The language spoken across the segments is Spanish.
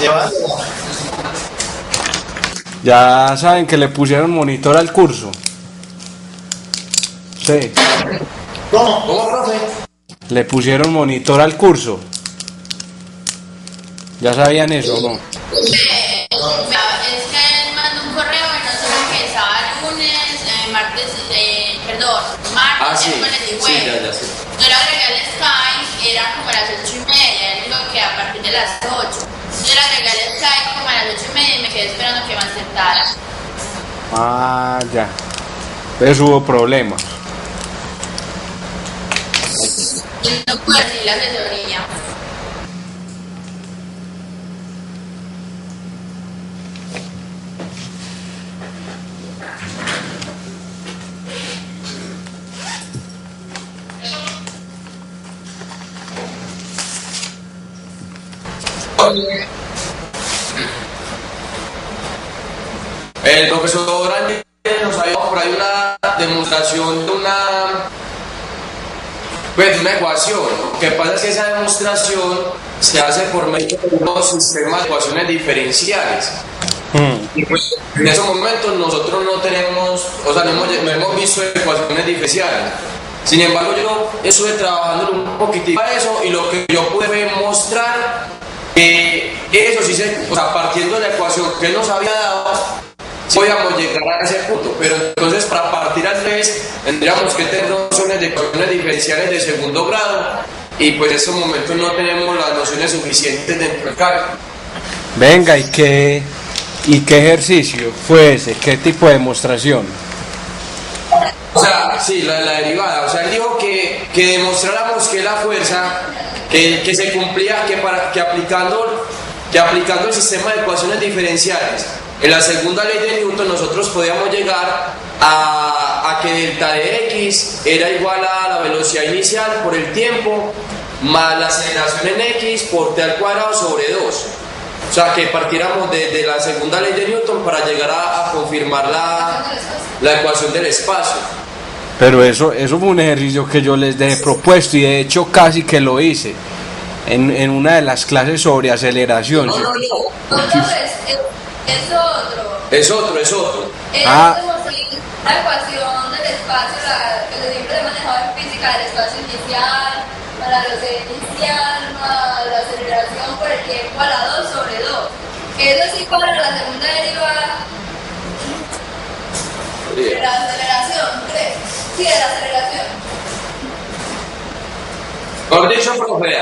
Llevándola. Ya saben que le pusieron monitor al curso. Sí, ¿Cómo? ¿Cómo, profe? le pusieron monitor al curso. ¿Ya sabían eso o no? Es que él mandó un correo y no sé que estaba el lunes, martes, perdón, martes, sí, miércoles y sí, jueves. ya sé. Yo le agregué al Skype, era como a las 8:30, él dijo que a partir de las 8. Yo le agregué al Skype como a las 8:30 y me quedé esperando que me aceptara. Ah, ya. Entonces hubo problemas. Y no pude recibir la asesoría. El profesor Ángel nos había dado por ahí una demostración de una ecuación. Lo que pasa es que esa demostración se hace por medio de unos sistemas de ecuaciones diferenciales. Y pues, en esos momentos nosotros no tenemos, o sea, no hemos visto ecuaciones diferenciales. Sin embargo, yo estuve trabajando un poquitito a eso y lo que yo pude mostrar que eso sí o sea, partiendo de la ecuación que él nos había dado, sí podíamos llegar a ese punto, pero entonces para partir al revés tendríamos que tener nociones de ecuaciones diferenciales de segundo grado y pues en estos momentos no tenemos las nociones suficientes dentro del cálculo. Venga, ¿y qué ejercicio fue ese? ¿Qué tipo de demostración? O sea, sí, la derivada. O sea, él dijo que demostráramos que la fuerza, que se cumplía, que aplicando el sistema de ecuaciones diferenciales, en la segunda ley de Newton nosotros podíamos llegar a que delta de x era igual a la velocidad inicial por el tiempo, más la aceleración en x por t al cuadrado sobre 2. O sea, que partiéramos de la segunda ley de Newton para llegar a confirmar la ecuación del espacio. Pero eso fue un ejercicio que yo les dejé propuesto y de hecho casi que lo hice en una de las clases sobre aceleración. No. No, es otro. Es otro. La ecuación del espacio, que siempre he manejado en física, del espacio inicial, para la velocidad inicial, más la aceleración por el tiempo a la 2 sobre 2. Eso sí para la segunda derivada de la aceleración, ¿crees? Sí, de la aceleración. Por dicho, profe.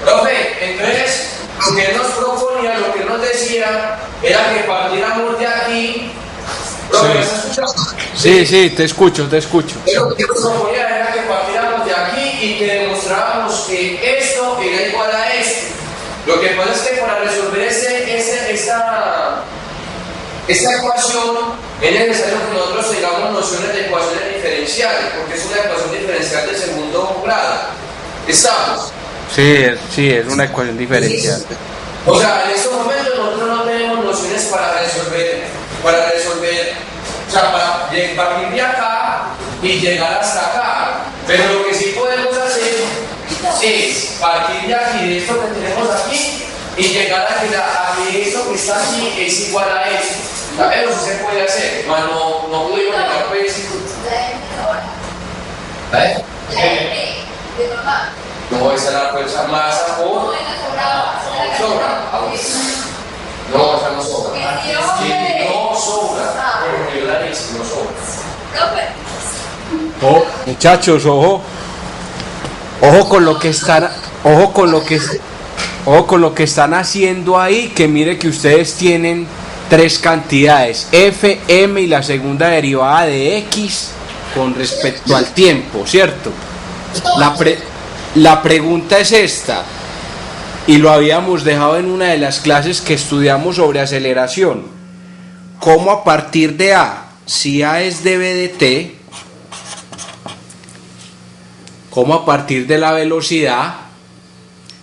Profe, entonces, lo que él nos proponía, lo que él nos decía, era que partiéramos de aquí. Profe, ¿me estás escuchando? Sí, te escucho. Lo que nos proponía era que partiéramos de aquí y que demostrábamos que esto era igual a esto. Lo que pasa es que para resolver esta ecuación es necesario que nosotros tengamos nociones de ecuaciones diferenciales, porque es una ecuación diferencial de segundo grado. ¿Estamos? Sí, es una ecuación diferencial. O sea, en estos momentos nosotros no tenemos nociones para resolver, o sea, para partir de acá y llegar hasta acá. Pero lo que sí podemos hacer es partir de aquí, de esto que tenemos aquí, y llegar a que esto que está aquí es igual a esto. Eso sí se puede hacer, pero no pudimos llegar pues. No, esa es la fuerza masa por sobra. No, esa no sobra. Sí, no sobra. Porque yo la hice, no sobra. Profe, Oh, muchachos, ojo. Ojo con lo que están, ojo con lo que, ojo con lo que están haciendo ahí, que mire que ustedes tienen tres cantidades, f, m y la segunda derivada de x con respecto al tiempo, ¿cierto? La pregunta es esta, y lo habíamos dejado en una de las clases que estudiamos sobre aceleración. ¿Cómo a partir de a, si a es dv de t, cómo a partir de la velocidad,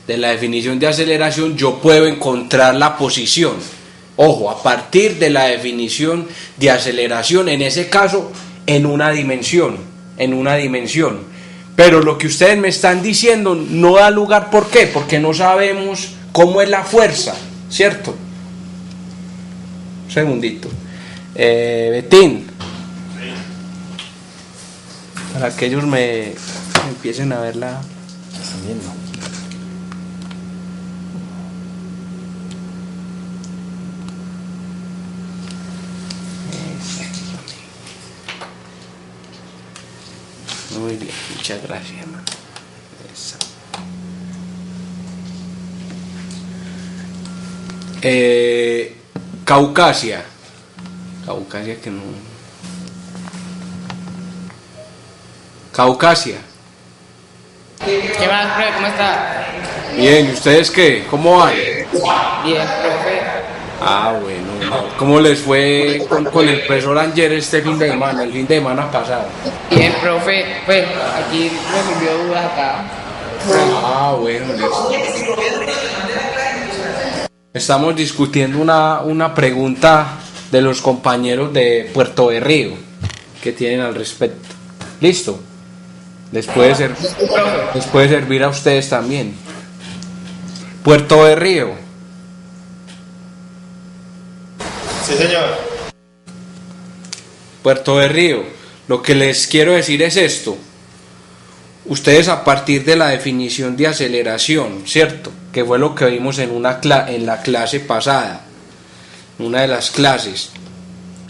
de la definición de aceleración, yo puedo encontrar la posición? Ojo, a partir de la definición de aceleración, en ese caso, en una dimensión. Pero lo que ustedes me están diciendo no da lugar, ¿por qué? Porque no sabemos cómo es la fuerza, ¿cierto? Un segundito. Betín, para que ellos me empiecen a ver la... Muy bien, muchas gracias, hermano. Caucasia que no... Caucasia. ¿Qué más, profe? ¿Cómo está? Bien, ¿y ustedes qué? ¿Cómo van? Bien, profe. Ah, bueno. ¿Cómo les fue con el profesor Anger el fin de semana pasado? Bien, profe. Pues aquí resolvió dudas acá. Ah, bueno, listo. Estamos discutiendo una pregunta de los compañeros de Puerto Berrío que tienen al respecto. ¿Listo? Les puede servir a ustedes también. Puerto Berrío. Sí, señor. Puerto Berrío. Lo que les quiero decir es esto. Ustedes, a partir de la definición de aceleración, ¿cierto? Que fue lo que vimos en la clase pasada, una de las clases.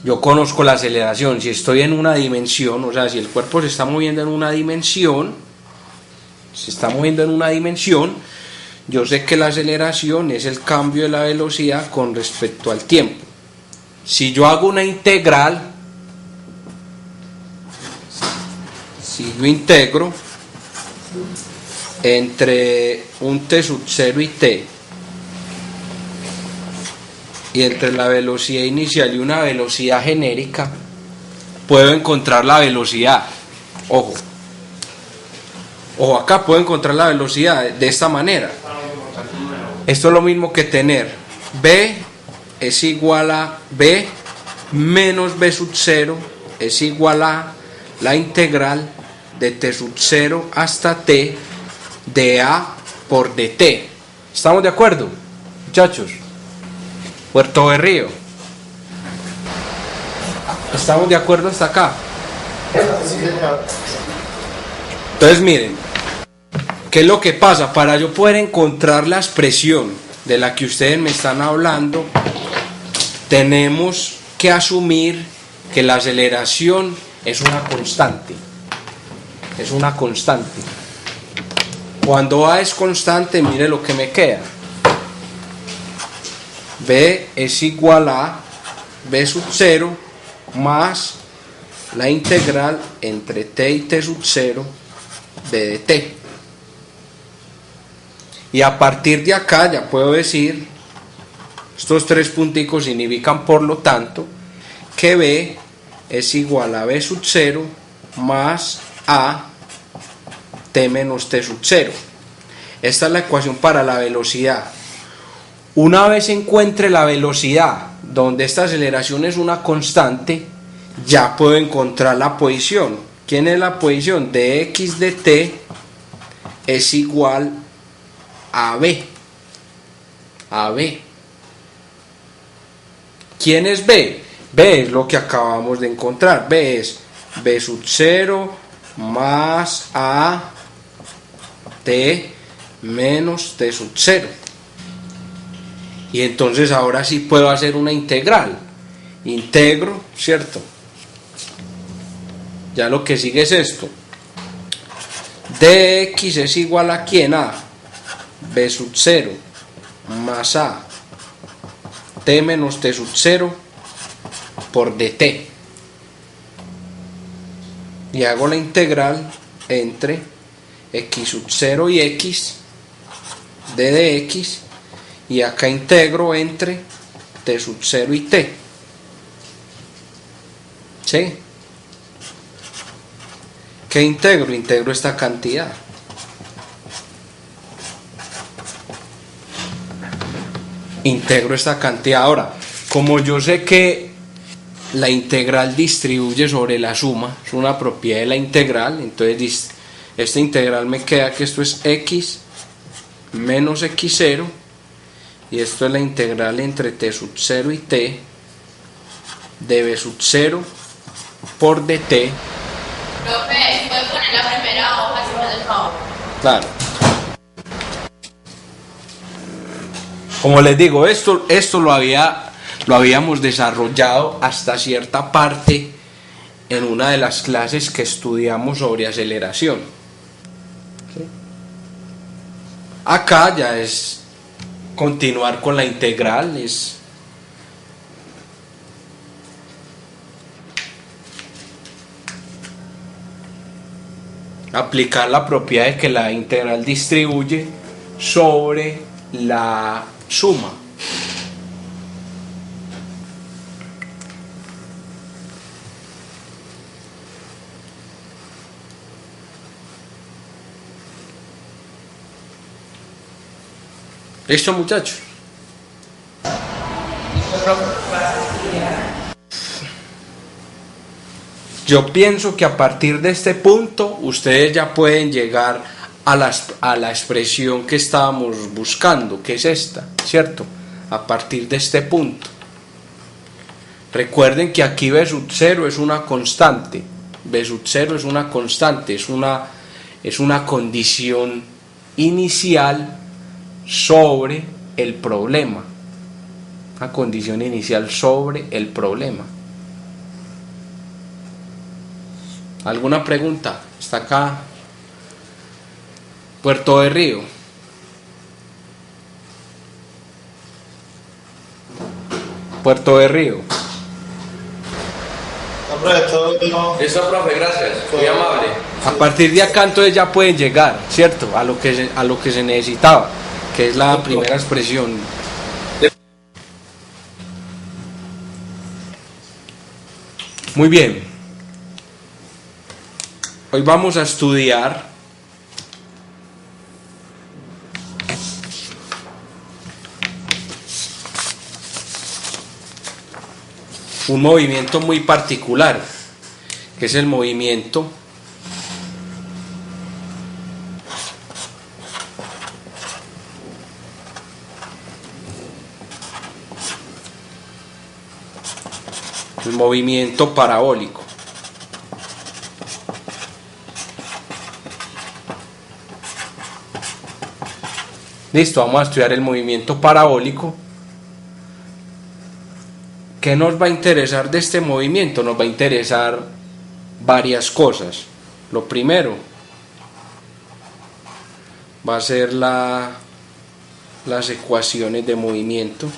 Yo conozco la aceleración. Si estoy en una dimensión, o sea, si el cuerpo se está moviendo en una dimensión, yo sé que la aceleración es el cambio de la velocidad con respecto al tiempo. Si yo hago una integral, si yo integro entre un t sub 0 y t, y entre la velocidad inicial y una velocidad genérica, puedo encontrar la velocidad. Ojo, acá puedo encontrar la velocidad de esta manera. Esto es lo mismo que tener b es igual a b menos b sub 0 es igual a la integral de t sub 0 hasta t de a por dt. ¿Estamos de acuerdo, muchachos? Puerto Berrío, ¿estamos de acuerdo hasta acá? Sí, señor. Entonces miren, ¿qué es lo que pasa? Para yo poder encontrar la expresión de la que ustedes me están hablando, tenemos que asumir que la aceleración es una constante. Cuando A es constante, mire lo que me queda. B es igual a B sub 0 más la integral entre t y t sub 0 de dt. Y a partir de acá ya puedo decir, estos tres punticos significan por lo tanto que B es igual a B sub 0 más A t menos t sub 0. Esta es la ecuación para la velocidad. Una vez encuentre la velocidad donde esta aceleración es una constante, ya puedo encontrar la posición. ¿Quién es la posición? De x de t es igual a b. ¿Quién es b? B es lo que acabamos de encontrar. B es b sub 0 más a t menos t sub 0. Y entonces ahora sí puedo hacer una integral. Integro, ¿cierto? Ya lo que sigue es esto. Dx es igual a ¿quién? A b sub 0 más a t menos t sub 0 por dt. Y hago la integral entre x sub 0 y x de dx, y acá integro entre t sub 0 y t. ¿Sí? ¿Qué integro? Integro esta cantidad. Integro esta cantidad. Ahora, como yo sé que la integral distribuye sobre la suma, es una propiedad de la integral, entonces esta integral me queda que esto es x menos x0, y esto es la integral entre t sub 0 y t de b sub 0 por dt. Profe, si puede poner la primera hoja, si me hace el favor. Claro. Como les digo, esto lo habíamos desarrollado hasta cierta parte en una de las clases que estudiamos sobre aceleración. ¿Sí? Acá ya es continuar con la integral, es aplicar la propiedad de que la integral distribuye sobre la suma. ¿Listo, muchachos? Yo pienso que a partir de este punto ustedes ya pueden llegar a la expresión que estábamos buscando, que es esta, ¿cierto? A partir de este punto. Recuerden que aquí b sub 0 es una constante. B sub 0 es una constante, es una condición inicial sobre el problema. Una condición inicial sobre el problema. ¿Alguna pregunta? Está acá Puerto de Río. Puerto de Río. Hombre, esto no. Listo, profe, gracias. Muy amable. A partir de acá entonces ya pueden llegar, ¿cierto? A lo que se necesitaba, que es la primera expresión. Muy bien. Hoy vamos a estudiar un movimiento muy particular, que es el movimiento parabólico. Listo, vamos a estudiar el movimiento parabólico. ¿Qué nos va a interesar de este movimiento? Nos va a interesar varias cosas. Lo primero va a ser las ecuaciones de movimiento.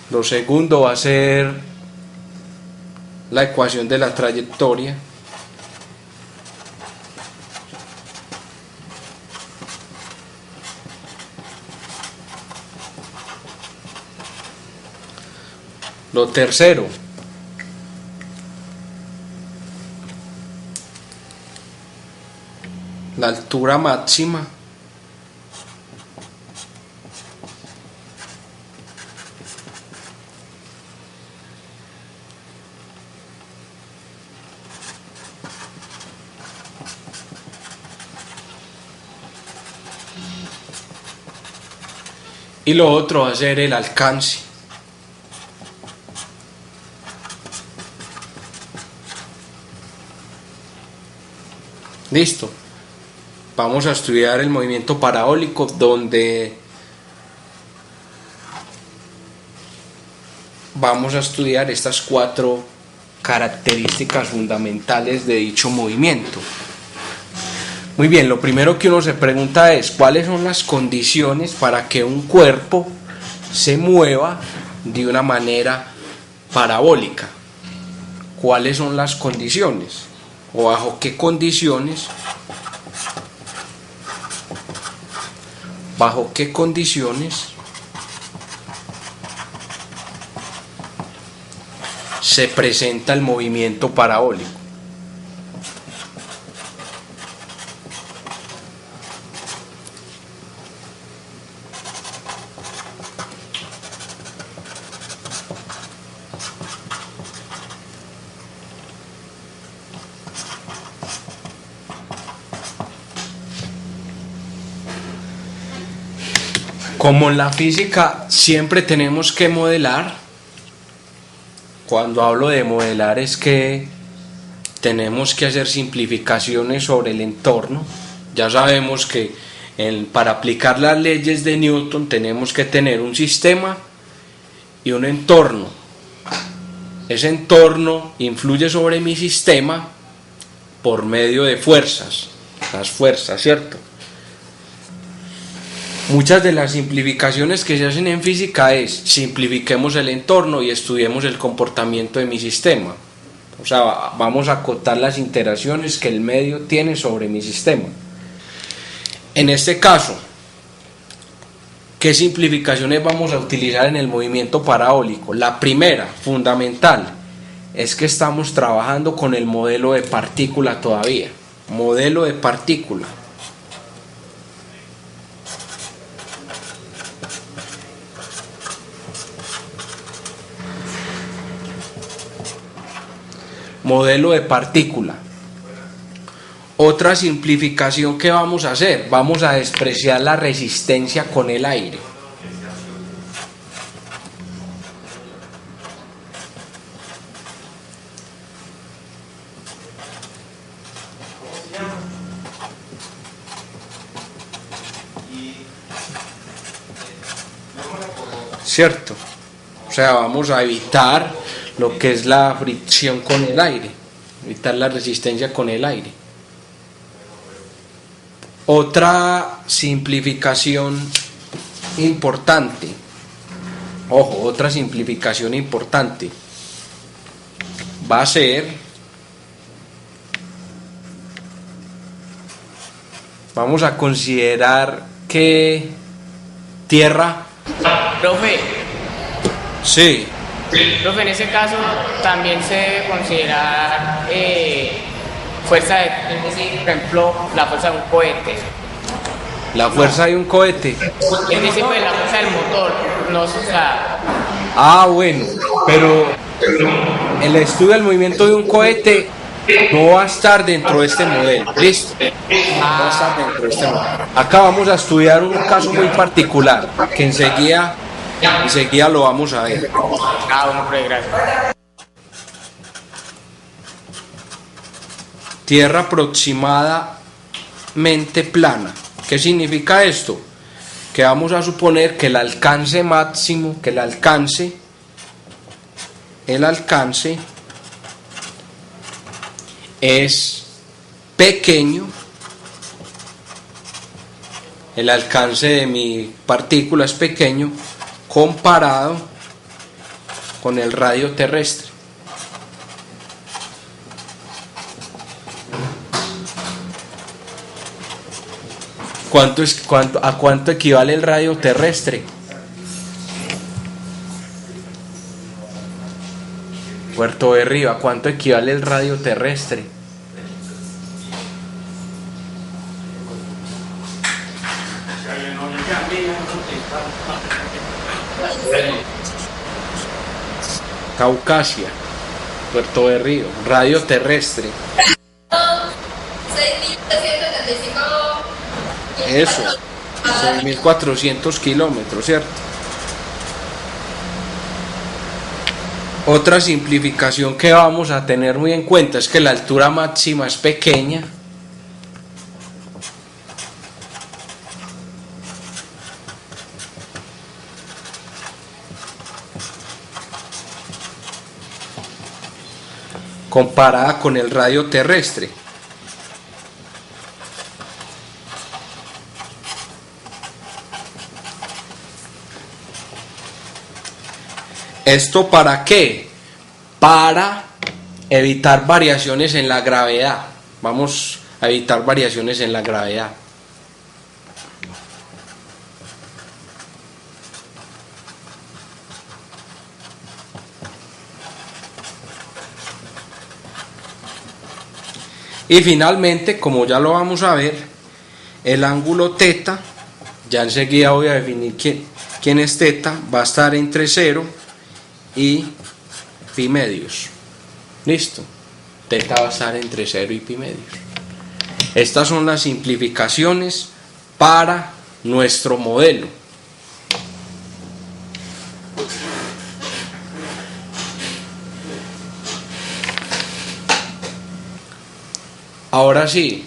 Lo segundo va a ser la ecuación de la trayectoria. Lo tercero la altura máxima. Y lo otro va a ser el alcance. Listo. vamos a estudiar el movimiento parabólico, donde vamos a estudiar estas 4 características fundamentales de dicho movimiento. Muy bien, lo primero que uno se pregunta es ¿cuáles son las condiciones para que un cuerpo se mueva de una manera parabólica? ¿Cuáles son las condiciones? ¿O bajo qué condiciones? ¿Bajo qué condiciones se presenta el movimiento parabólico? Como en la física siempre tenemos que modelar, cuando hablo de modelar es que tenemos que hacer simplificaciones sobre el entorno. Ya sabemos que para aplicar las leyes de Newton tenemos que tener un sistema y un entorno. Ese entorno influye sobre mi sistema por medio de fuerzas, las fuerzas, ¿cierto? Muchas de las simplificaciones que se hacen en física es simplifiquemos el entorno y estudiemos el comportamiento de mi sistema. O sea, vamos a acotar las interacciones que el medio tiene sobre mi sistema. En este caso, ¿qué simplificaciones vamos a utilizar en el movimiento parabólico? La primera, fundamental, es que estamos trabajando con el modelo de partícula todavía. Modelo de partícula. Modelo de partícula. Otra simplificación que vamos a hacer, vamos a despreciar la resistencia con el aire. ¿Cierto? O sea, vamos a evitar lo que es la fricción con el aire, evitar la resistencia con el aire. Otra simplificación importante, ojo, otra simplificación importante va a ser, vamos a considerar que tierra. Profe, Sí. profe, en ese caso también se debe considerar fuerza es decir, por ejemplo, la fuerza de un cohete. La fuerza de un cohete. Es decir, pues, la fuerza del motor, no, o sea, Ah, bueno, pero el estudio del movimiento de un cohete no va a estar dentro de este modelo. ¿Listo? No va a estar dentro de este modelo. Acá vamos a estudiar un caso muy particular que enseguida lo vamos a ver. bueno, profe, gracias. Tierra aproximadamente plana. ¿Qué significa esto? Que vamos a suponer que el alcance máximo, que el alcance es pequeño, el alcance de mi partícula es pequeño comparado con el radio terrestre. ¿A cuánto equivale el radio terrestre? Puerto Berrío, ¿a cuánto equivale el radio terrestre? Caucasia, Puerto Berrío, radio terrestre. 6.375. Eso, 6.400 kilómetros, ¿cierto? Otra simplificación que vamos a tener muy en cuenta es que la altura máxima es pequeña comparada con el radio terrestre. ¿Esto para qué? Para evitar variaciones en la gravedad. Vamos a evitar variaciones en la gravedad. Y finalmente, como ya lo vamos a ver, el ángulo teta, ya enseguida voy a definir quién es teta, va a estar entre 0 y pi medios. Listo. Teta va a estar entre 0 y pi medios. Estas son las simplificaciones para nuestro modelo. Ahora sí,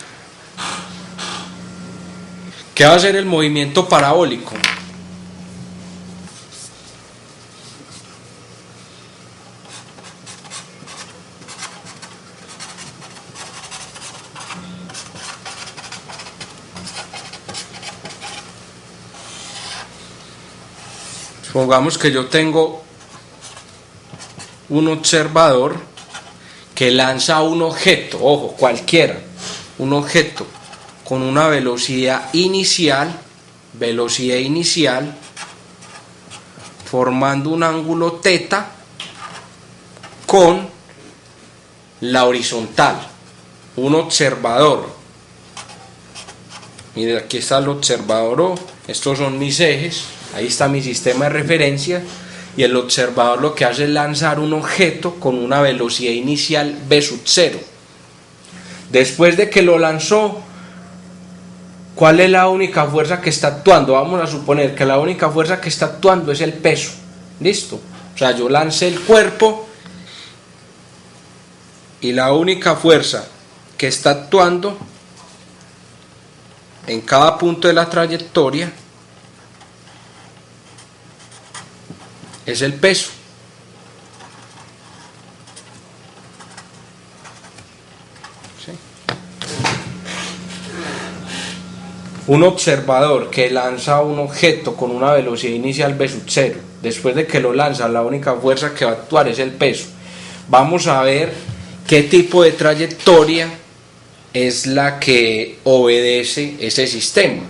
¿qué va a ser el movimiento parabólico? Supongamos que yo tengo un observador que lanza un objeto, ojo, cualquiera, un objeto con una velocidad inicial, formando un ángulo teta con la horizontal, un observador. Mire, aquí está el observador O, estos son mis ejes, ahí está mi sistema de referencia, y el observador lo que hace es lanzar un objeto con una velocidad inicial v sub 0. Después de que lo lanzó, ¿cuál es la única fuerza que está actuando? Vamos a suponer que la única fuerza que está actuando es el peso. ¿Listo? O sea, yo lancé el cuerpo y la única fuerza que está actuando en cada punto de la trayectoria es el peso. ¿Sí? Un observador que lanza un objeto con una velocidad inicial v sub 0, después de que lo lanza, la única fuerza que va a actuar es el peso. Vamos a ver qué tipo de trayectoria es la que obedece ese sistema.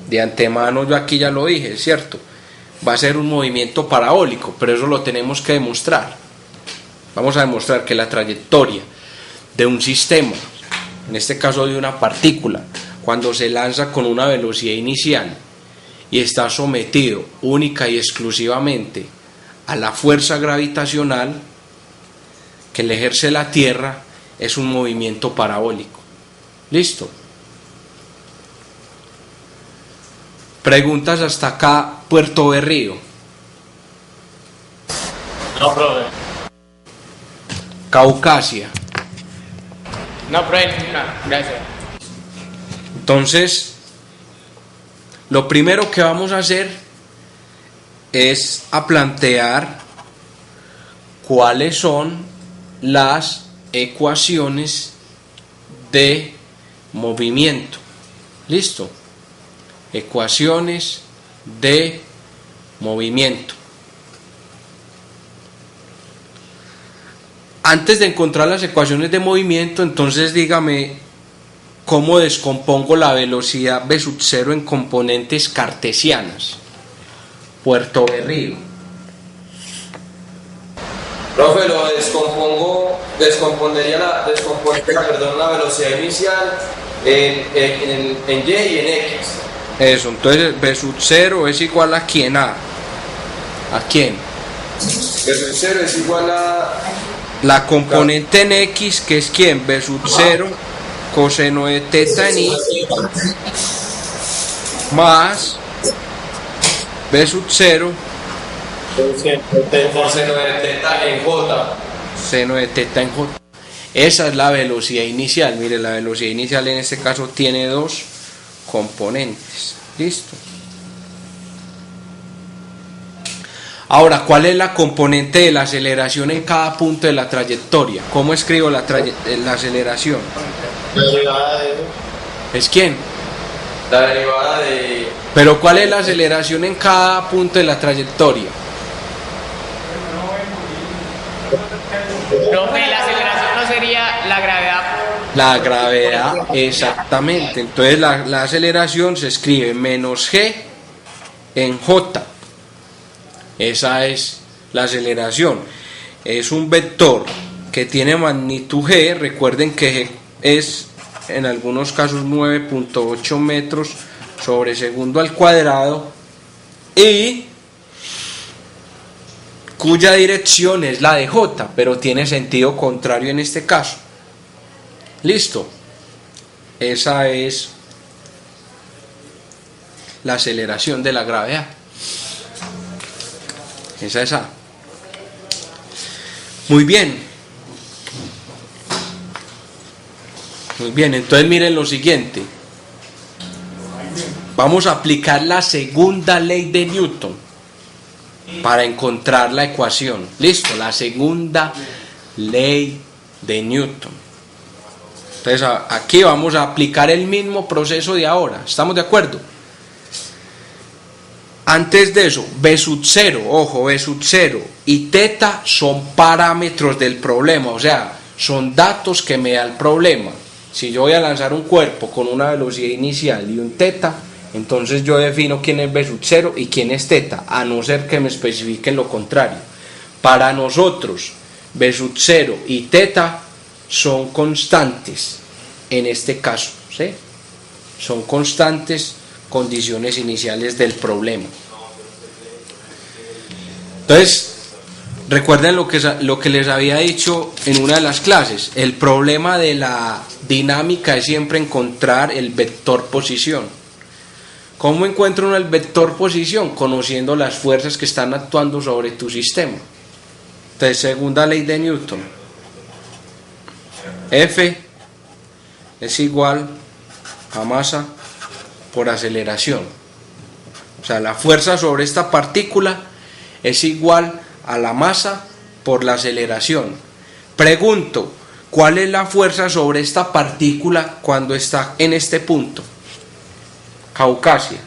De antemano yo aquí ya lo dije, ¿cierto? Va a ser un movimiento parabólico, pero eso lo tenemos que demostrar. Vamos a demostrar que la trayectoria de un sistema, en este caso de una partícula, cuando se lanza con una velocidad inicial y está sometido única y exclusivamente a la fuerza gravitacional que le ejerce la Tierra, es un movimiento parabólico. ¿Listo? Preguntas hasta acá, Puerto Berrío. No, profe. Caucasia. No, profe, no, gracias. Entonces, lo primero que vamos a hacer es a plantear cuáles son las ecuaciones de movimiento. ¿Listo? Ecuaciones de movimiento. Antes de encontrar las ecuaciones de movimiento, entonces dígame cómo descompongo la velocidad v sub 0 en componentes cartesianas. Puerto Berrío. Profe, lo descompondería la velocidad inicial en Y y en X. Eso, entonces v sub 0 es igual a quién, ¿a quién? V sub 0 es igual a La componente en X, que es quién, v sub 0 coseno de teta en Y más v sub 0 por seno de teta en J. seno de teta en J. Esa es la velocidad inicial. Mire, la velocidad inicial en este caso tiene dos componentes. Listo. Ahora, ¿cuál es la componente de la aceleración en cada punto de la trayectoria? ¿Cómo escribo la aceleración? La derivada de ¿Es quién? La derivada de... Pero ¿cuál es la aceleración en cada punto de la trayectoria? Profe, la aceleración no sería la gravedad. La gravedad, exactamente. Entonces la aceleración se escribe menos g en j. Esa es la aceleración. Es un vector que tiene magnitud g. Recuerden que g es en algunos casos 9.8 metros sobre segundo al cuadrado y cuya dirección es la de j, pero tiene sentido contrario en este caso. Listo. Esa es la aceleración de la gravedad. Esa es A. Muy bien. Muy bien, entonces miren lo siguiente. Vamos a aplicar la segunda ley de Newton para encontrar la ecuación. Listo, la segunda ley de Newton. Entonces aquí vamos a aplicar el mismo proceso de ahora. ¿Estamos de acuerdo? Antes de eso, B sub 0, ojo, B sub 0 y teta son parámetros del problema, o sea, son datos que me da el problema. Si yo voy a lanzar un cuerpo con una velocidad inicial y un teta, entonces yo defino quién es B sub 0 y quién es teta, a no ser que me especifiquen lo contrario. Para nosotros, B sub 0 y teta son constantes en este caso, ¿sí? Son constantes condiciones iniciales del problema. Entonces, recuerden lo que les había dicho en una de las clases. El problema de la dinámica es siempre encontrar el vector posición. ¿Cómo encuentro uno el vector posición? Conociendo las fuerzas que están actuando sobre tu sistema. Entonces, segunda ley de Newton. F es igual a masa por aceleración. O sea, la fuerza sobre esta partícula es igual a la masa por la aceleración. Pregunto, ¿cuál es la fuerza sobre esta partícula cuando está en este punto? Caucasia.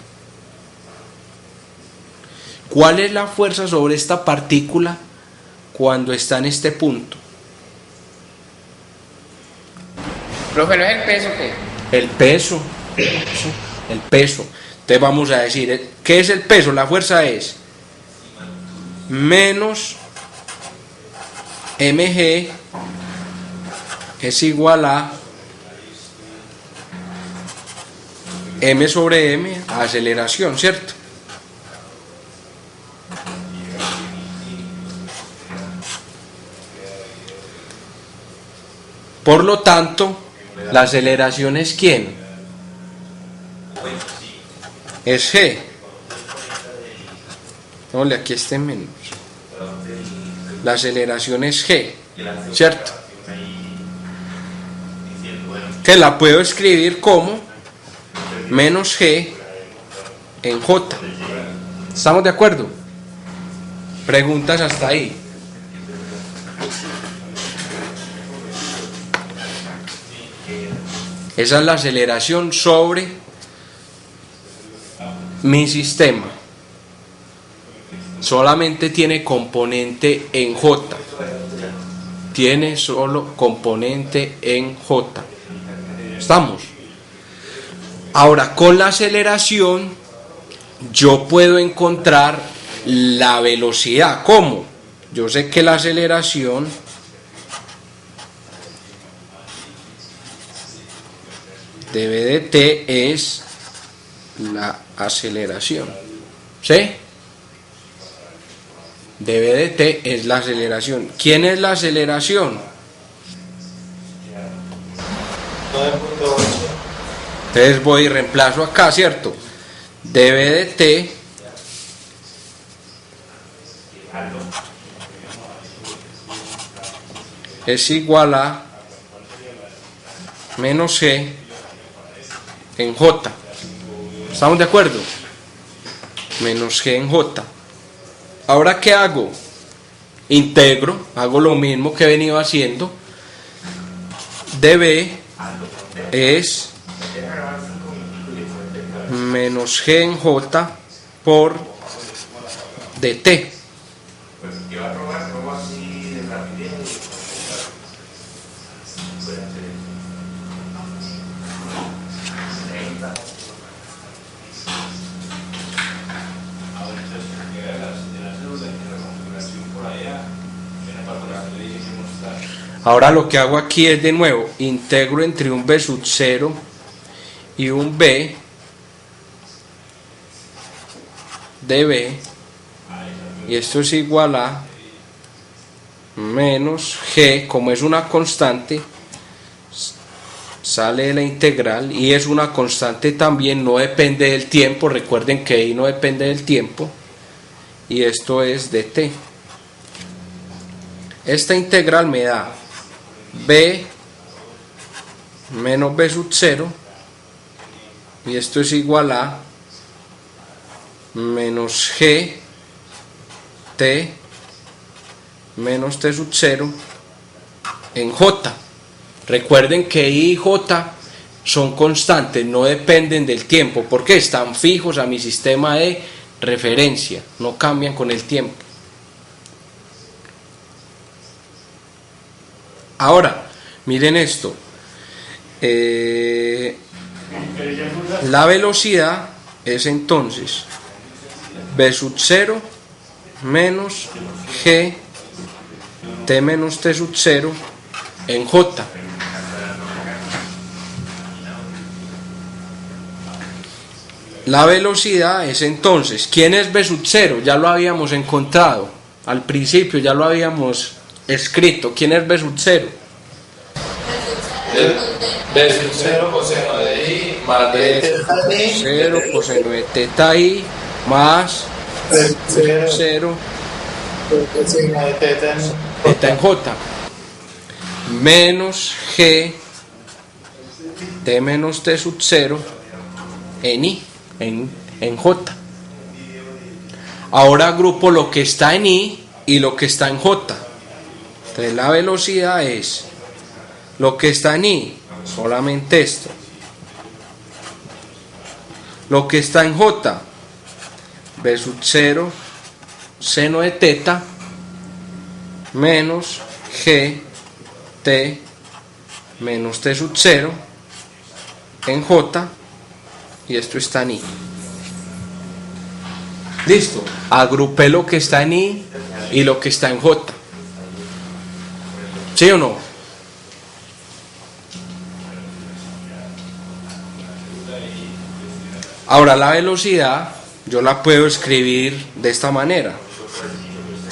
¿Cuál es la fuerza sobre esta partícula cuando está en este punto? Profe, ¿no es el peso qué? El peso. El peso. Entonces vamos a decir, ¿qué es el peso? La fuerza es menos mg es igual a m sobre m, aceleración, ¿cierto? Por lo tanto, la aceleración es ¿quién? Es g. No, aquí está menos. La aceleración es g, ¿cierto? Que la puedo escribir como menos g en j. ¿Estamos de acuerdo? Preguntas hasta ahí. Esa es la aceleración sobre mi sistema. Solamente tiene componente en j. Tiene solo componente en j. ¿Estamos? Ahora, con la aceleración yo puedo encontrar la velocidad. ¿Cómo? Yo sé que la aceleración de v de t es la aceleración. ¿Sí? De v de t es la aceleración. ¿Quién es la aceleración? 9.8. Entonces voy y reemplazo acá, ¿cierto? dv de t es igual a menos g en j. ¿Estamos de acuerdo? Menos g en j. Ahora, ¿qué hago? Integro, hago lo mismo que he venido haciendo. dB es menos G en J por dt. Ahora lo que hago aquí es de nuevo, integro entre un b sub 0 y un b dB, y esto es igual a menos g, como es una constante, sale de la integral, y es una constante también, no depende del tiempo, recuerden que I no depende del tiempo, y esto es dt. Esta integral me da b menos b sub 0, y esto es igual a menos g t menos t sub 0 en j. Recuerden que I y j son constantes, no dependen del tiempo, porque están fijos a mi sistema de referencia, no cambian con el tiempo. Ahora, miren esto. La velocidad es entonces b sub 0 menos g t menos t sub 0 en j. La velocidad es entonces, ¿quién es b sub 0? Ya lo habíamos encontrado al principio, ya lo habíamos escrito. ¿Quién es b sub 0? B sub 0 coseno de I más de 0 coseno de teta I más 0 coseno de teta en J menos G T menos T sub 0 en I, en J. Ahora agrupo lo que está en I y lo que está en J. Entonces la velocidad es lo que está en I, solamente esto. Lo que está en J, b sub 0 seno de teta menos g t menos t sub 0 en J, y esto está en I. Listo, agrupé lo que está en I y lo que está en J. ¿Sí o no? Ahora la velocidad yo la puedo escribir de esta manera,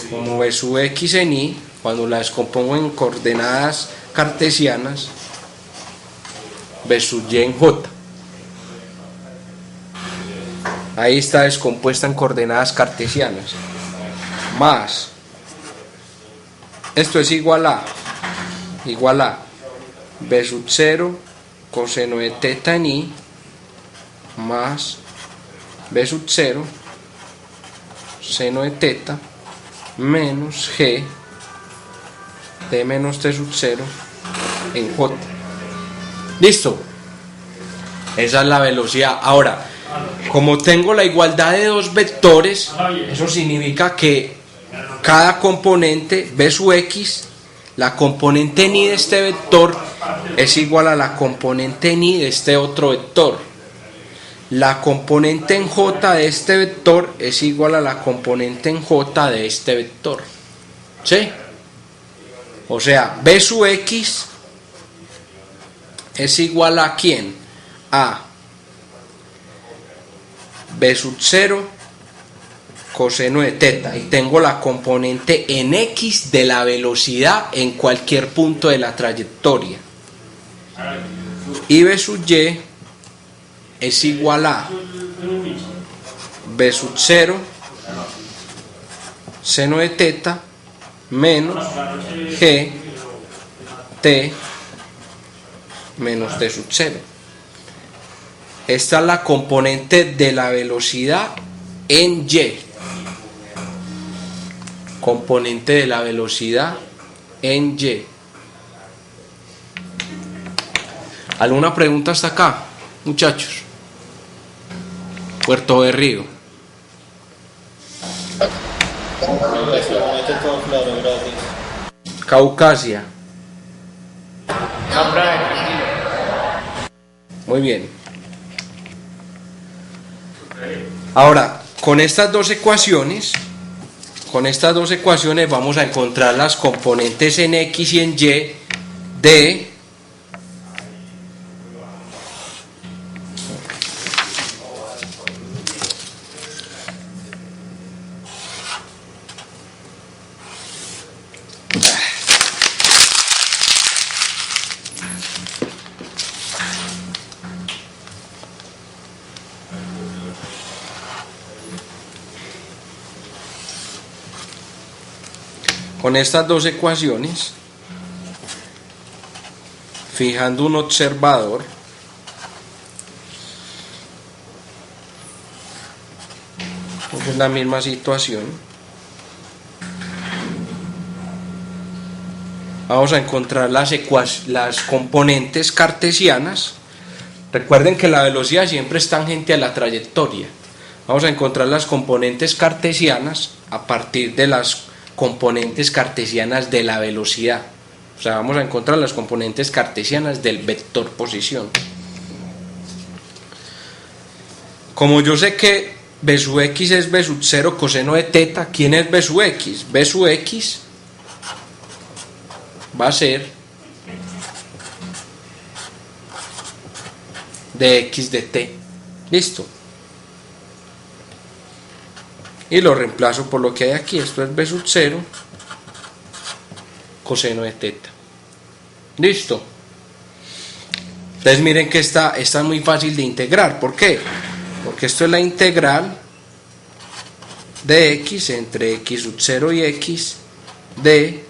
como v sub x en I, cuando la descompongo en coordenadas cartesianas, v sub y en j. Ahí está descompuesta en coordenadas cartesianas, más, esto es igual a b sub 0 coseno de teta en I más b sub 0 seno de teta menos g t menos t sub 0 en j. Listo, esa es la velocidad. Ahora, como tengo la igualdad de dos vectores, eso significa que cada componente b sub x, la componente en I de este vector es igual a la componente en I de este otro vector. La componente en j de este vector es igual a la componente en j de este vector. ¿Sí? O sea, b sub x es igual a ¿quién? A b sub 0 coseno de teta, y tengo la componente en x de la velocidad en cualquier punto de la trayectoria. Y b sub y es igual a b sub 0 seno de teta menos g t menos t sub 0. Esta es la componente de la velocidad en y. componente de la velocidad en Y. ¿Alguna pregunta hasta acá, muchachos? Puerto Berrío. Todo claro, gracias. Caucasia. No, brother. Muy bien. Ahora, con estas dos ecuaciones vamos a encontrar las componentes en X y en Y de con estas dos ecuaciones, fijando un observador, es la misma situación. Vamos a encontrar las componentes cartesianas. Recuerden que la velocidad siempre es tangente a la trayectoria. Vamos a encontrar las componentes cartesianas a partir de las componentes cartesianas de la velocidad. O sea, vamos a encontrar las componentes cartesianas del vector posición. Como yo sé que B sub x es B sub 0 coseno de teta, ¿quién es B sub x? B sub x va a ser de x de t. Listo. Y lo reemplazo por lo que hay aquí. Esto es B sub 0 coseno de teta. Listo. Entonces miren que esta es muy fácil de integrar. ¿Por qué? Porque esto es la integral de x entre x sub 0 y x de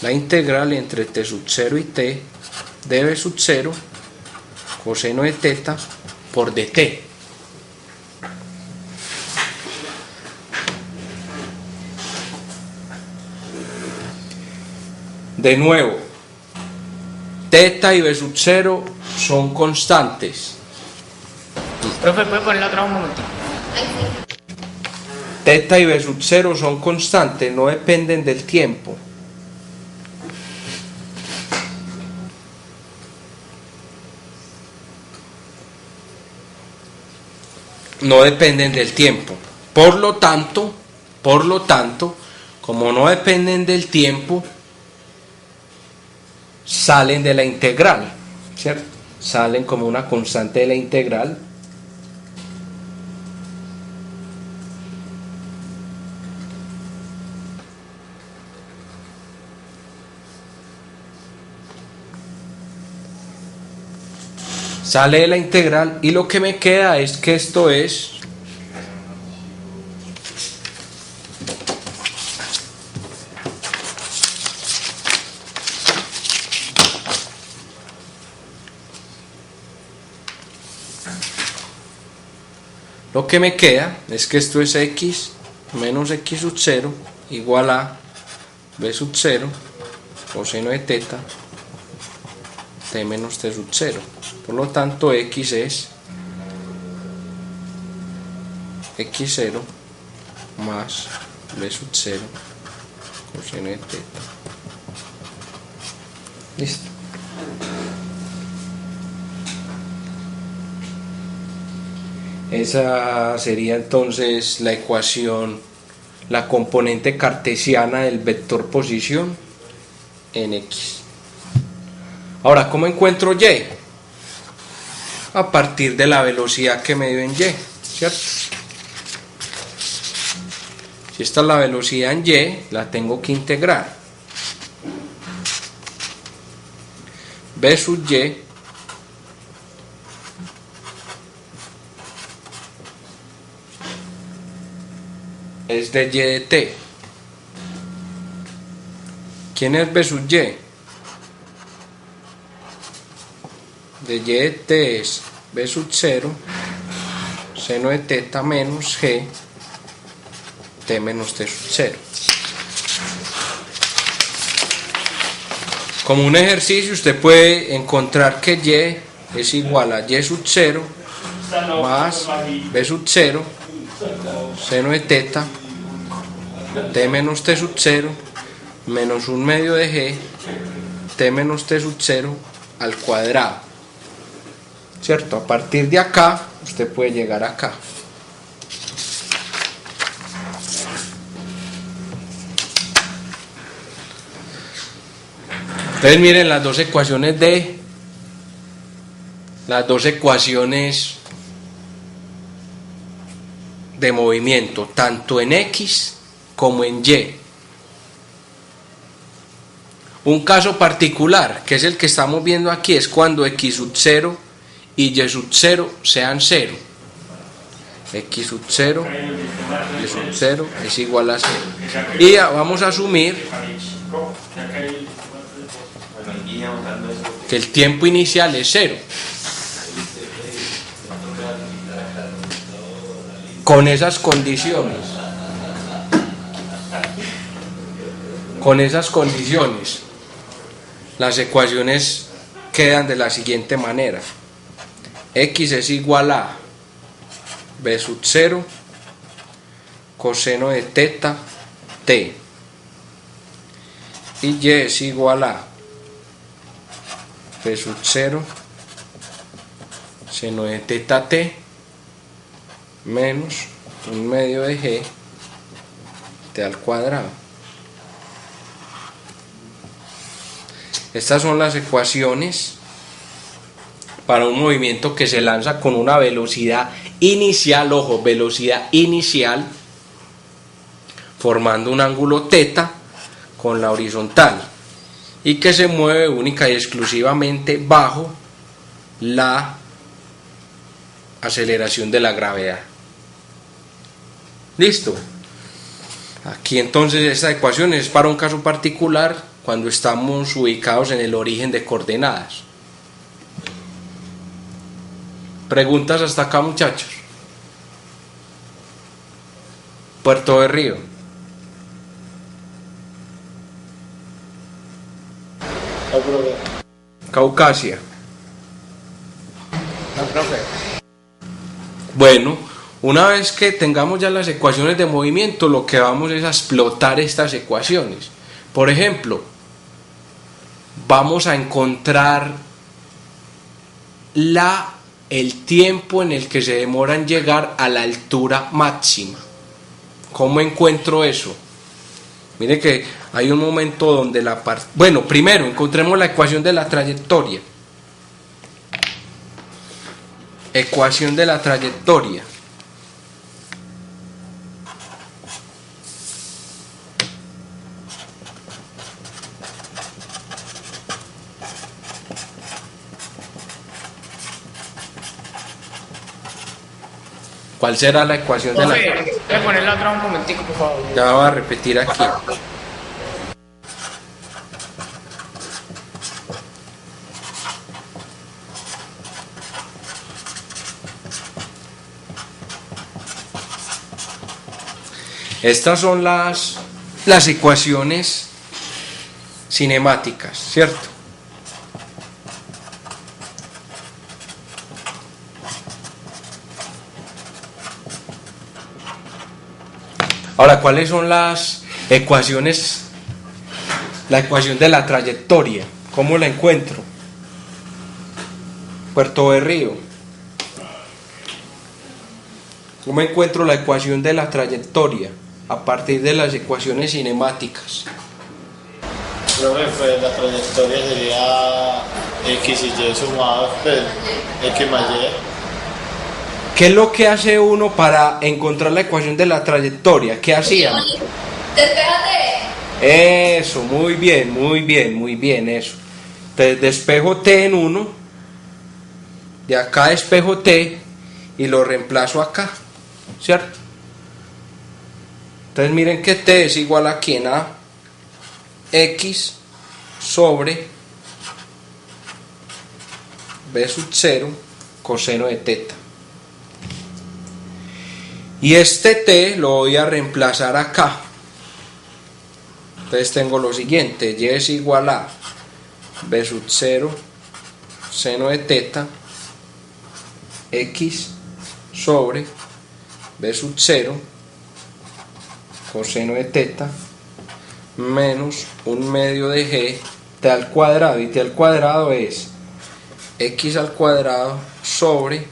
la integral entre t sub 0 y t de B sub 0 coseno de teta por dt. De nuevo, teta y B sub 0 son constantes. Profe, ¿puede ponerla otra un momento? Teta y B sub 0 son constantes, no dependen del tiempo. No dependen del tiempo. Por lo tanto, como no dependen del tiempo, salen de la integral, ¿cierto? Salen como una constante de la integral. Sale de la integral y lo que me queda es que esto es x menos x sub 0 igual a B sub 0 coseno de teta t menos t sub 0. Por lo tanto, x es x0 más B sub 0 coseno de teta. Listo. Esa sería entonces la ecuación, la componente cartesiana del vector posición en X. Ahora, ¿cómo encuentro Y? A partir de la velocidad que me dio en Y, ¿cierto? Si esta es la velocidad en Y, la tengo que integrar. B sub Y es de Y de t. ¿Quién es B sub Y? De Y de t es B sub 0 seno de teta menos g t menos t sub 0. Como un ejercicio usted puede encontrar que y es igual a y sub 0 más b sub 0 seno de teta t menos t sub 0 menos 1 medio de g t menos t sub 0 al cuadrado, ¿cierto? A partir de acá usted puede llegar acá. Entonces miren las dos ecuaciones de movimiento, tanto en X como en Y. Un caso particular, que es el que estamos viendo aquí, es cuando X sub 0 y Y sub 0 sean 0. X sub 0, Y sub 0 es igual a 0. Y vamos a asumir que el tiempo inicial es 0. Con esas condiciones, las ecuaciones quedan de la siguiente manera: X es igual a b sub 0 coseno de teta t, y Y es igual a b sub 0 seno de teta t menos 1 medio de g t al cuadrado. Estas son las ecuaciones para un movimiento que se lanza con una velocidad inicial, ojo, velocidad inicial, formando un ángulo θ con la horizontal, y que se mueve única y exclusivamente bajo la aceleración de la gravedad. Listo. Aquí entonces esta ecuación es para un caso particular cuando estamos ubicados en el origen de coordenadas. ¿Preguntas hasta acá, muchachos? Puerto de Río. Caucasia. Bueno, una vez que tengamos ya las ecuaciones de movimiento, lo que vamos es a explotar estas ecuaciones. Por ejemplo, vamos a encontrar el tiempo en el que se demora en llegar a la altura máxima. ¿Cómo encuentro eso? Mire que hay un momento donde bueno, primero encontremos la ecuación de la trayectoria. Ecuación de la trayectoria. ¿Cuál será la ecuación de la trayectoria? Voy a ponerla otra un momentico, por favor. Ya voy a repetir aquí. Estas son las ecuaciones cinemáticas, ¿cierto? Ahora, ¿cuáles son las ecuaciones? La ecuación de la trayectoria, ¿cómo la encuentro? Puerto de Río. ¿Cómo encuentro la ecuación de la trayectoria? A partir de las ecuaciones cinemáticas. Profe, pues la trayectoria sería X y Y sumados, pues X más Y. ¿Qué es lo que hace uno para encontrar la ecuación de la trayectoria? ¿Qué hacían? Despéjate. Eso, muy bien, eso. Entonces despejo t en 1, de acá despejo t y lo reemplazo acá, ¿cierto? Entonces miren que t es igual a ¿quién? A x sobre b sub 0 coseno de teta. Y este t lo voy a reemplazar acá. Entonces tengo lo siguiente: y es igual a b sub 0 seno de teta x sobre b sub 0 coseno de teta menos 1/2 de g t al cuadrado, y t al cuadrado es x al cuadrado sobre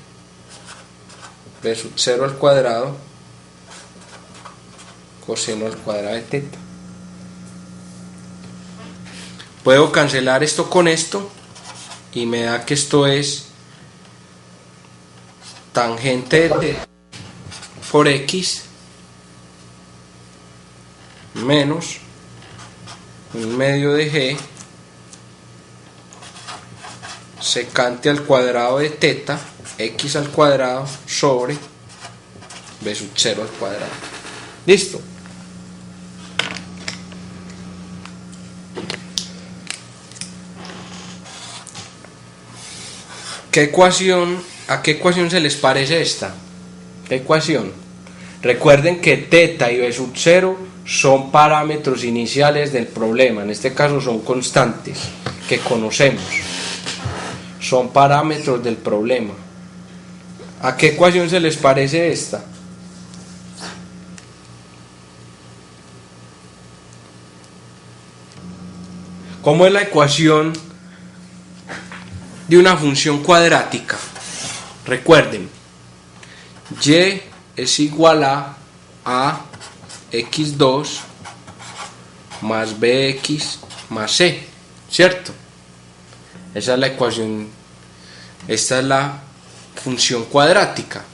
b sub 0 al cuadrado coseno al cuadrado de teta. Puedo cancelar esto con esto y me da que esto es tangente de teta por x menos 1/2 de g secante al cuadrado de teta x al cuadrado sobre b sub 0 al cuadrado. Listo. ¿A qué ecuación se les parece esta? ¿Qué ecuación? Recuerden que teta y b sub 0 son parámetros iniciales del problema, en este caso son constantes que conocemos, son parámetros del problema. ¿A qué ecuación se les parece esta? ¿Cómo es la ecuación de una función cuadrática? Recuerden, y es igual a x2 más bx más c, ¿cierto? Esa es la ecuación, esta es la función cuadrática.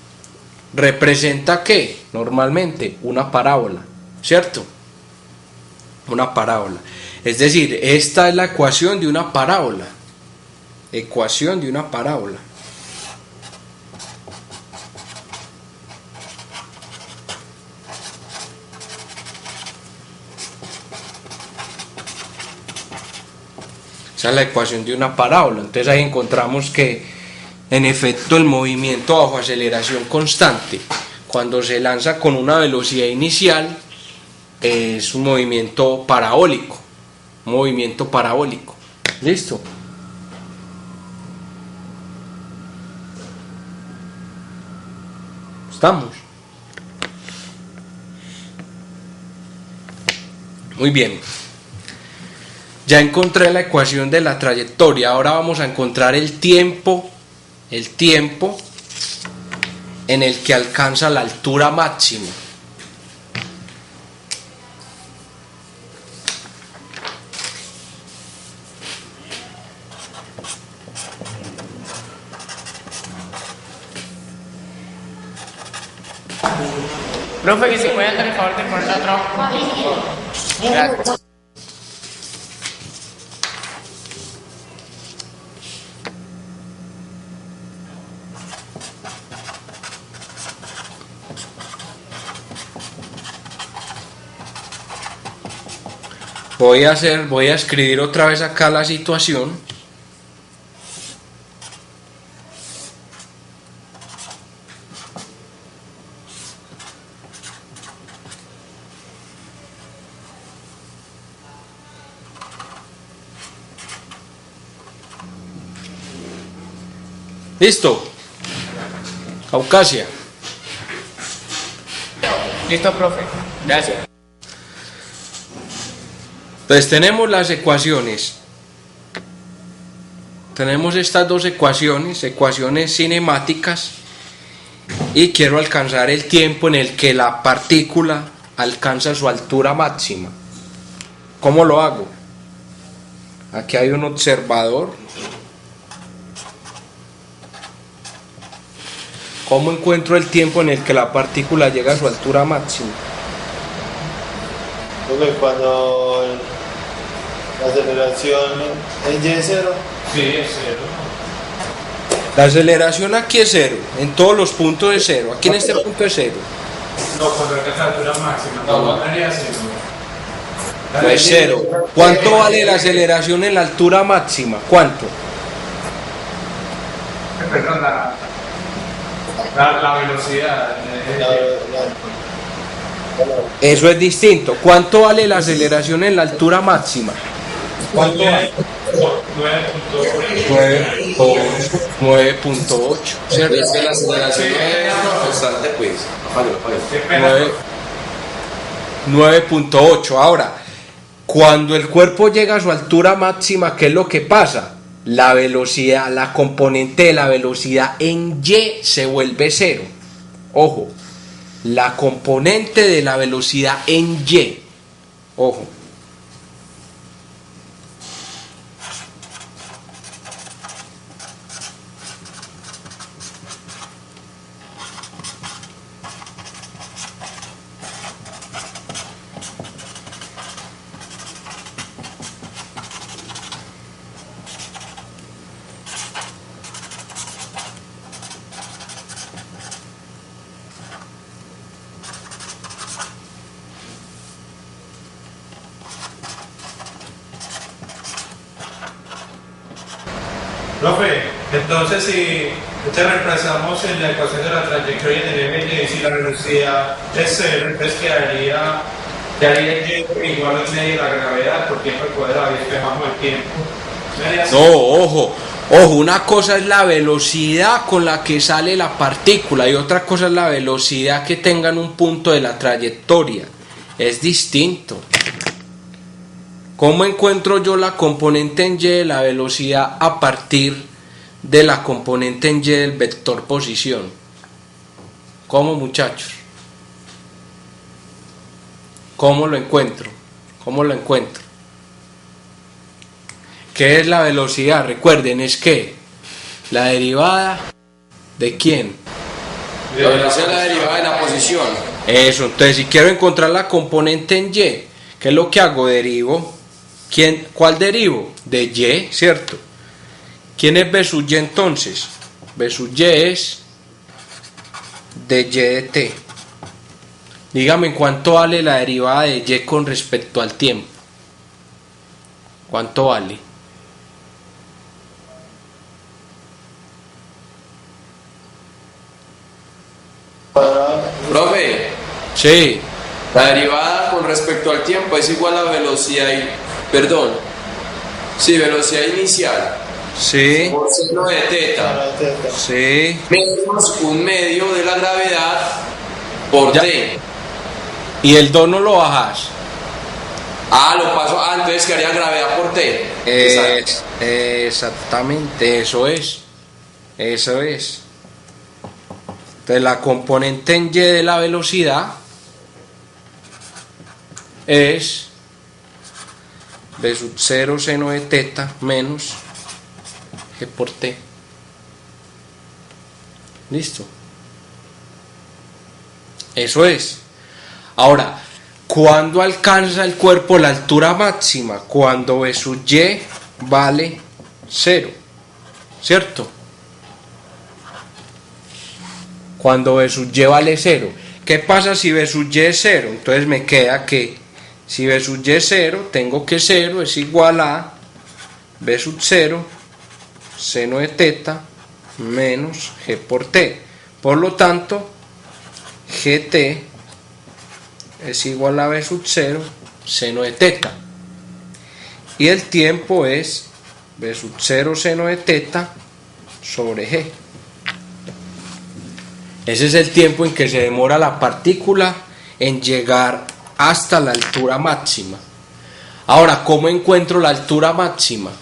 ¿Representa qué? Normalmente una parábola, ¿cierto? Una parábola. Es decir, esta es la ecuación de una parábola. Ecuación de una parábola. Esa es la ecuación de una parábola. Entonces ahí encontramos que en efecto el movimiento bajo aceleración constante, cuando se lanza con una velocidad inicial, es un movimiento parabólico. Movimiento parabólico. ¿Listo? ¿Estamos? Muy bien. Ya encontré la ecuación de la trayectoria. Ahora vamos a encontrar el tiempo en el que alcanza la altura máxima. Profe, que si puede hacer el favor de poner otro. Gracias. Voy a escribir otra vez acá la situación. ¿Listo? Caucasia. Listo, profe. Gracias. Entonces tenemos las ecuaciones. Tenemos estas dos ecuaciones cinemáticas, y quiero alcanzar el tiempo en el que la partícula alcanza su altura máxima. ¿Cómo lo hago? Aquí hay un observador. ¿Cómo encuentro el tiempo en el que la partícula llega a su altura máxima? Porque cuando la aceleración es y0. Sí, es 0. La aceleración aquí es 0, en todos los puntos es 0, aquí en este punto es 0. No, cuando alcanza la altura máxima, no valdría 0. No es 0. ¿Cuánto vale la aceleración en la altura máxima? ¿Cuánto? Perdón, la velocidad. Eso es distinto. ¿Cuánto vale la aceleración en la altura máxima? ¿Cuánto vale? 9.8, ¿cierto? Es que la aceleración es constante, pues. Qué pena. 9.8. Ahora, cuando el cuerpo llega a su altura máxima, ¿qué es lo que pasa? La velocidad, la componente de la velocidad en y se vuelve cero. Ojo, la componente de la velocidad en y. Ojo. Profe, entonces si te reemplazamos en la ecuación de la trayectoria del MY y si la velocidad es cero, entonces quedaría y igual en medio de la gravedad por tiempo al cuadrado y despejamos el tiempo. No, ojo, una cosa es la velocidad con la que sale la partícula y otra cosa es la velocidad que tenga en un punto de la trayectoria. Es distinto. ¿Cómo encuentro yo la componente en y de la velocidad a partir de la componente en y del vector posición? ¿Cómo, muchachos? ¿Cómo lo encuentro? ¿Qué es la velocidad? Recuerden, es que la derivada ¿de quién? La velocidad es la derivada de la posición. Eso, entonces si quiero encontrar la componente en y, ¿qué es lo que hago? Derivo. ¿Cuál derivo? De y, ¿cierto? ¿Quién es B sub y entonces? B sub y es de y de t. Dígame cuánto vale la derivada de y con respecto al tiempo. ¿Cuánto vale? Profe, Sí, la derivada con respecto al tiempo es igual a velocidad velocidad inicial sí, por seno de teta sí. menos un medio de la gravedad por Ya. t. Y el 2 no lo bajas. Lo paso, entonces quedaría gravedad por t. Exacto. Exactamente, eso es. Entonces la componente en y de la velocidad es B sub 0 seno de teta menos G por T. Listo. Eso es. Ahora, ¿cuándo alcanza el cuerpo la altura máxima? Cuando B sub y vale 0, ¿cierto? Cuando B sub y vale 0. ¿Qué pasa si B sub y es 0? Entonces me queda que si B sub y es 0, tengo que 0 es igual a B sub 0 seno de teta menos G por T. Por lo tanto, GT es igual a B sub 0 seno de teta. Y el tiempo es B sub 0 seno de teta sobre G. Ese es el tiempo en que se demora la partícula en llegar hasta la altura máxima. Ahora, ¿cómo encuentro la altura máxima?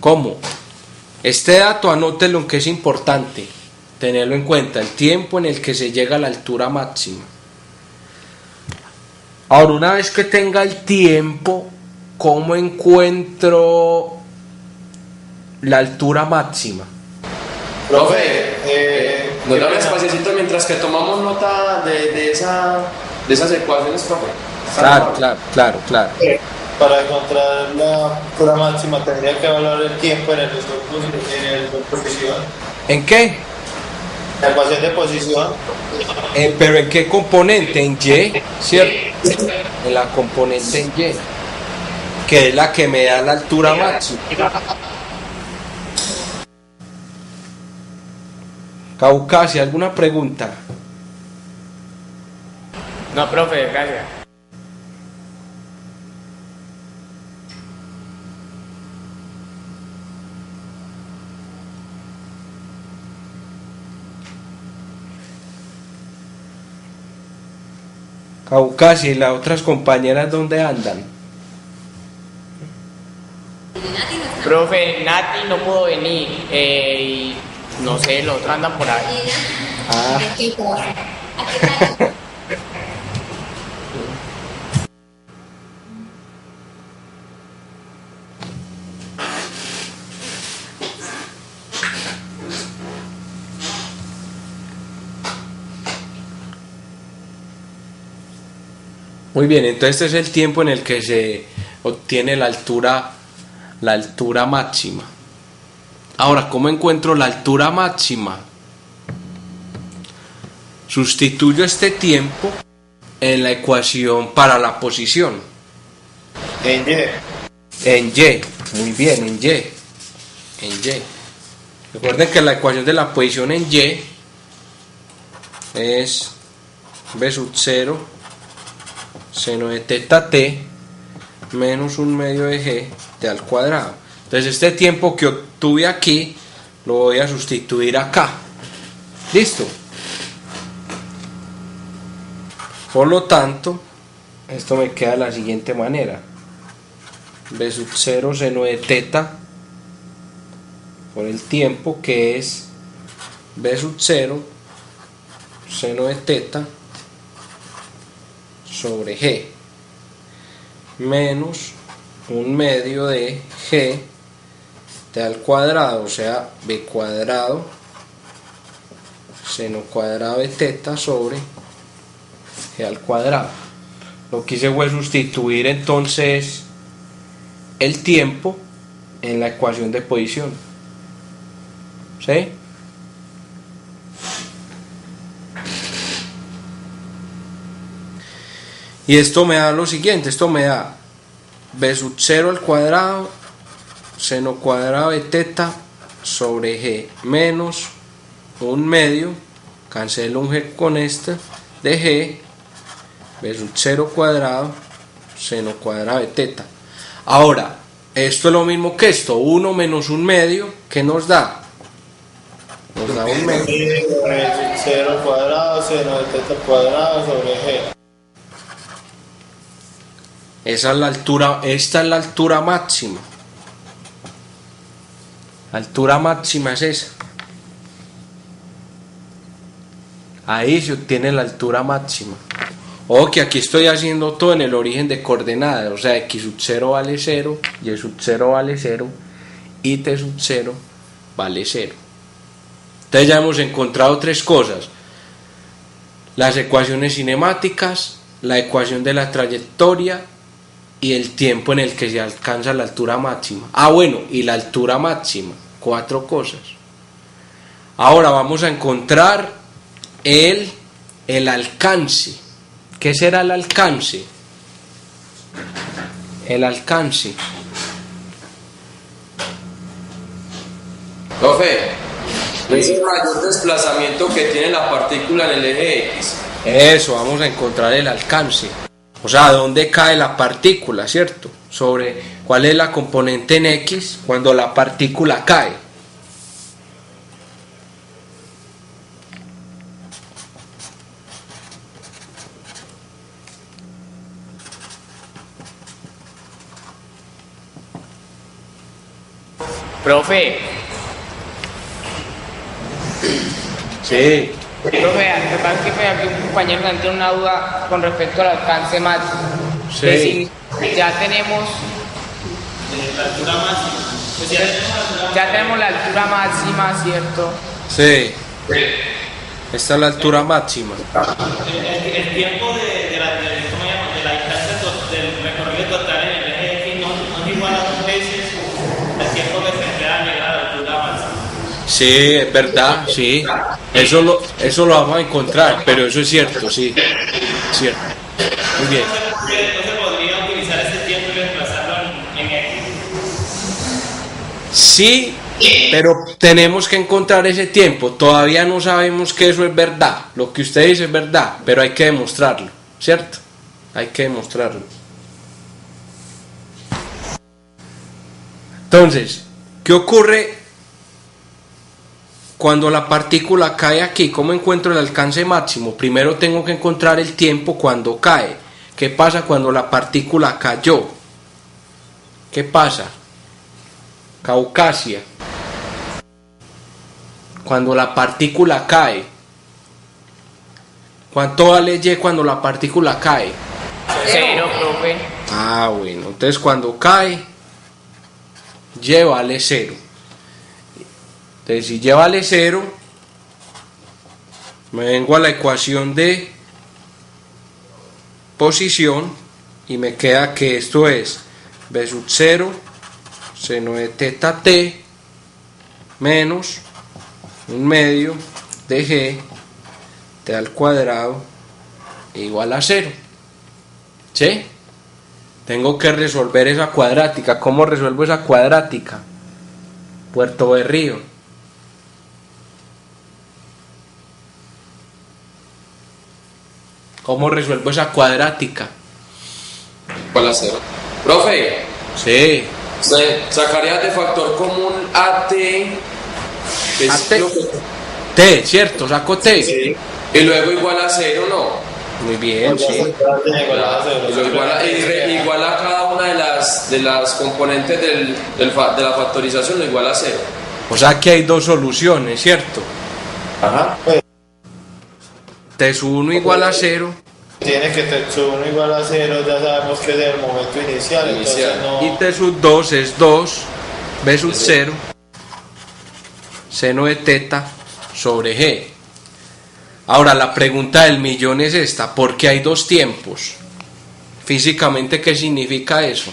¿Cómo? Este dato anótelo, que es importante tenerlo en cuenta, el tiempo en el que se llega a la altura máxima. Ahora, una vez que tenga el tiempo, ¿cómo encuentro la altura máxima? Profe, nos da un espaciecito mientras que tomamos nota de esas ecuaciones, profe. Claro. Para encontrar la altura máxima tendría que evaluar el tiempo en el vector posición. ¿En qué? La ecuación de posición. ¿Pero en qué componente? En Y, ¿cierto? En la componente en Y, que es la que me da la altura máxima. Caucasia, ¿alguna pregunta? No, profe, gracias. Caucasi, ¿y las otras compañeras dónde andan? Profe, Nati no pudo venir. Y no sé, los otros andan por ahí. Ah. ¿Qué cosa? ¿A qué tal? Muy bien, entonces este es el tiempo en el que se obtiene la altura máxima. Ahora, ¿cómo encuentro la altura máxima? Sustituyo este tiempo en la ecuación para la posición. En Y. En Y, muy bien, en Y. En Y. Recuerden que la ecuación de la posición en Y es b sub 0 seno de teta t menos 1/2 de g t al cuadrado. Entonces este tiempo que obtuve aquí lo voy a sustituir acá. ¿Listo? Por lo tanto, esto me queda de la siguiente manera. B sub 0 seno de teta por el tiempo, que es B sub 0 seno de teta sobre G menos 1/2 de G t al cuadrado, o sea, B cuadrado seno cuadrado de teta sobre G al cuadrado. Lo que hice fue sustituir entonces el tiempo en la ecuación de posición. ¿Sí? Y esto me da lo siguiente, esto me da b sub 0 al cuadrado seno cuadrado de teta sobre g menos 1/2, cancelo un g con este, de g, b sub 0 cuadrado seno cuadrado de teta. Ahora, esto es lo mismo que esto, 1 menos 1/2, ¿qué nos da? Nos da 1/2. 0 cuadrado seno de teta cuadrado sobre G. Esa es la altura, esta es la altura máxima. La altura máxima es esa. Ahí se obtiene la altura máxima. O que aquí estoy haciendo todo en el origen de coordenadas, o sea, x sub 0 vale 0, y sub 0 vale 0, y t sub 0 vale 0. Entonces ya hemos encontrado tres cosas: las ecuaciones cinemáticas, la ecuación de la trayectoria y el tiempo en el que se alcanza la altura máxima. Ah, bueno, y la altura máxima, 4 cosas. Ahora vamos a encontrar el alcance. ¿Qué será el alcance? El alcance. Profe, es el mayor desplazamiento que tiene la partícula en el eje X. Eso, vamos a encontrar el alcance. O sea, ¿dónde cae la partícula, cierto? Sobre cuál es la componente en X cuando la partícula cae. Profe, Sí. profe, lo que pasa es que aquí un compañero también tiene una duda con respecto al alcance máximo. Sí. Es decir, ya tenemos La altura máxima. Pues ya tenemos la altura máxima, ¿cierto? Sí. Esta es la altura máxima. el tiempo de la distancia del recorrido total en el eje X no es igual a 2 veces el tiempo que se emplea en llegar a la altura máxima. Sí, es verdad, sí. Eso lo vamos a encontrar, pero eso es cierto, sí. Cierto. Muy bien. Entonces podría utilizar ese tiempo y desplazarlo en X. Sí, pero tenemos que encontrar ese tiempo. Todavía no sabemos que eso es verdad. Lo que usted dice es verdad, pero hay que demostrarlo, ¿cierto? Hay que demostrarlo. Entonces, ¿qué ocurre cuando la partícula cae aquí, ¿cómo encuentro el alcance máximo? Primero tengo que encontrar el tiempo cuando cae. ¿Qué pasa cuando la partícula cayó? ¿Qué pasa? Caucasia. Cuando la partícula cae. ¿Cuánto vale Y cuando la partícula cae? 0, profe. Ah, bueno. Entonces cuando cae, Y vale 0. Entonces si Y vale 0, me vengo a la ecuación de posición y me queda que esto es B sub 0 seno de teta t menos 1/2 de G t al cuadrado igual a 0. ¿Sí? Tengo que resolver esa cuadrática. ¿Cómo resuelvo esa cuadrática? Puerto Berrío. ¿Cómo resuelvo esa cuadrática? Igual a 0. Profe, Sí. sacaría de factor común AT, que es AT. lo que- T, ¿cierto? Saco T. sí, y luego igual a 0, ¿no? Muy bien, sí. Y lo igual a cada una de las componentes de la factorización, lo igual a 0. O sea que hay dos soluciones, ¿cierto? Ajá. T sub 1 igual a 0 Tiene que T sub 1 igual a 0, ya sabemos que es el momento inicial, entonces no... y T sub 2 es 2 B sub 0 seno de teta sobre G. Ahora la pregunta del millón es esta: ¿por qué hay dos tiempos? Físicamente, ¿qué significa eso?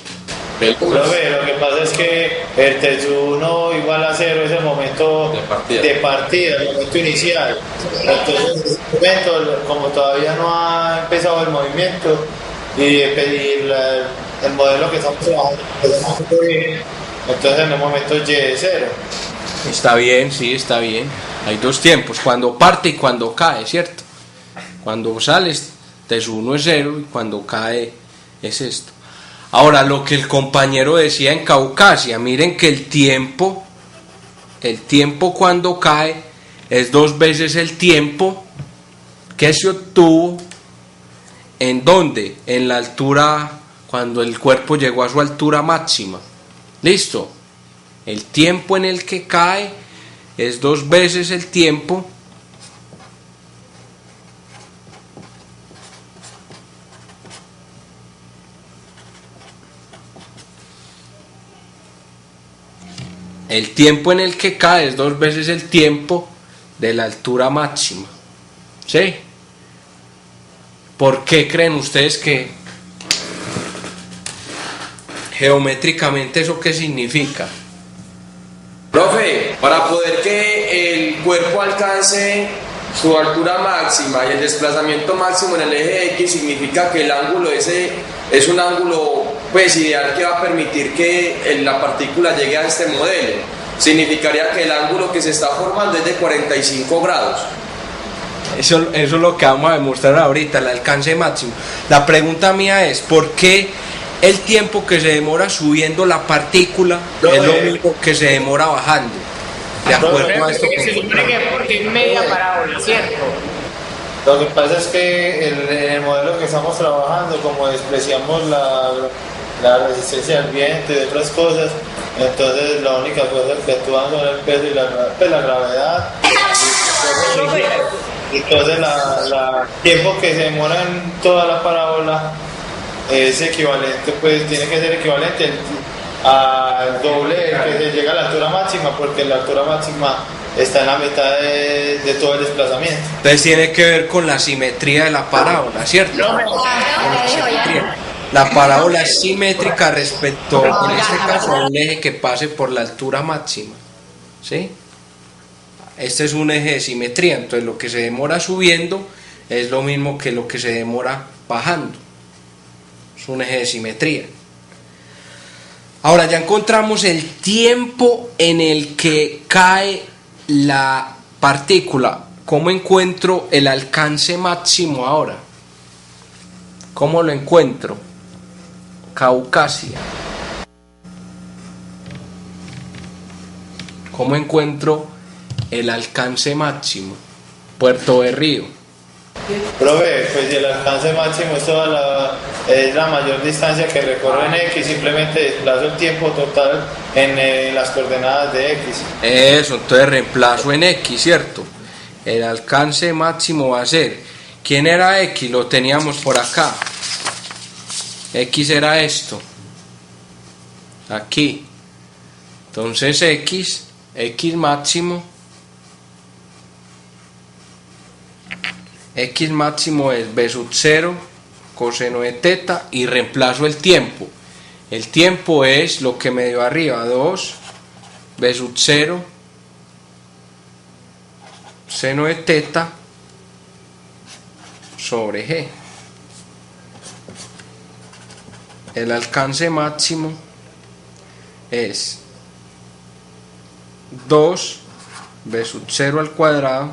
Profe, lo que pasa es que el T sub 1 igual a 0 es el momento de partida, el momento inicial. Entonces, en este momento, como todavía no ha empezado el movimiento y el modelo que estamos trabajando, entonces en el momento Y es 0. Está bien, sí, está bien. Hay dos tiempos, cuando parte y cuando cae, ¿cierto? Cuando sales, T sub 1 es 0 y cuando cae es esto. Ahora, lo que el compañero decía en Caucasia, miren que el tiempo cuando cae es 2 veces el tiempo que se obtuvo en donde, en la altura, cuando el cuerpo llegó a su altura máxima. ¿Listo? El tiempo en el que cae es 2 veces el tiempo en el que cae es 2 veces el tiempo de la altura máxima. ¿Sí? ¿Por qué creen ustedes que geométricamente eso qué significa? Profe, para poder que el cuerpo alcance su altura máxima y el desplazamiento máximo en el eje X, significa que el ángulo ese es un ángulo pues ideal que va a permitir que la partícula llegue a este modelo. Significaría que el ángulo que se está formando es de 45 grados. Eso es lo que vamos a demostrar ahorita, el alcance máximo. La pregunta mía es: ¿por qué el tiempo que se demora subiendo la partícula es lo mismo que se demora bajando? De acuerdo a esto Se supone que porque es media parábola, ¿cierto? Lo que pasa es que en el modelo que estamos trabajando, como despreciamos la resistencia al viento y otras cosas, entonces la única cosa que actúan son el peso y la gravedad. Entonces el tiempo que se demora en toda la parábola es equivalente, pues tiene que ser equivalente al doble que se llega a la altura máxima, porque la altura máxima está en la mitad de todo el desplazamiento. Entonces tiene que ver con la simetría de la parábola, ¿cierto? Con la simetría. La parábola es simétrica respecto, en este caso, a un eje que pase por la altura máxima. ¿Sí? Este es un eje de simetría, entonces lo que se demora subiendo es lo mismo que lo que se demora bajando. Es un eje de simetría. Ahora ya encontramos el tiempo en el que cae la partícula. ¿Cómo encuentro el alcance máximo ahora? ¿Cómo lo encuentro? Caucasia. ¿Cómo encuentro el alcance máximo. Puerto Berrío. Profe, pues si el alcance máximo es la mayor distancia que recorre en X, simplemente desplazo el tiempo total en las coordenadas de X. Eso, entonces reemplazo en X, ¿cierto? El alcance máximo va a ser, ¿quién era X? Lo teníamos por acá. X era esto. Aquí. Entonces X máximo. X máximo es b sub 0 coseno de teta y reemplazo el tiempo. El tiempo es lo que me dio arriba, 2 b sub 0 seno de teta sobre g. El alcance máximo es 2 b sub 0 al cuadrado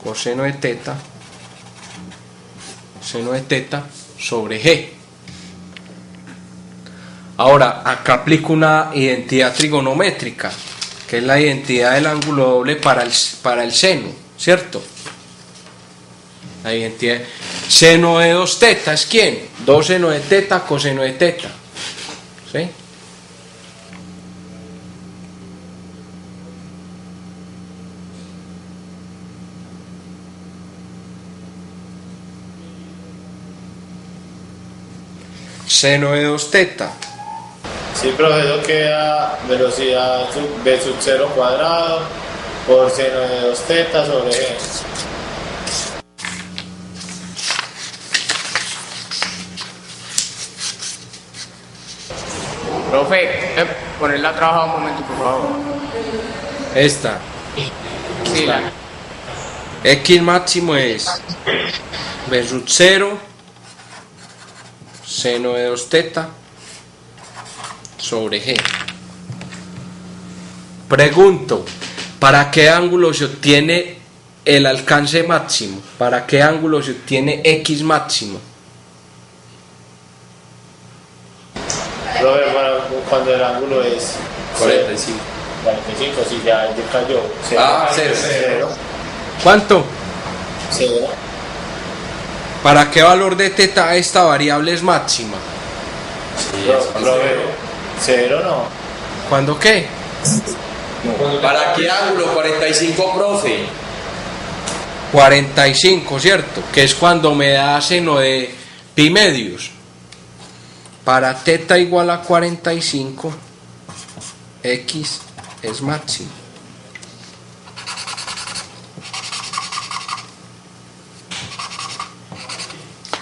coseno de teta seno de teta sobre g. Ahora acá aplico una identidad trigonométrica, que es la identidad del ángulo doble para el seno, ¿cierto? La identidad seno de 2 teta es ¿quién? 2 seno de teta coseno de teta, ¿sí? Seno de 2 teta. Sí, profe, eso queda velocidad b sub 0 cuadrado por seno de 2 teta sobre g. Profe, ponerla a trabajar un momento, por favor. Esta. Sí, la. X máximo es b sub 0 seno de 2 teta sobre g. Pregunto, ¿para qué ángulo se obtiene el alcance máximo? ¿Para qué ángulo se obtiene X máximo? Profe, cuando el ángulo es 45. 45, si ya cayó. Cero. Cero. ¿Cuánto? Cero. ¿Para qué valor de teta esta variable es máxima? Profe, cero no. ¿Cuándo qué? ¿Para qué ángulo? 45, profe. 45, ¿cierto? Que es cuando me da seno de pi medios. Para teta igual a 45, X es máximo.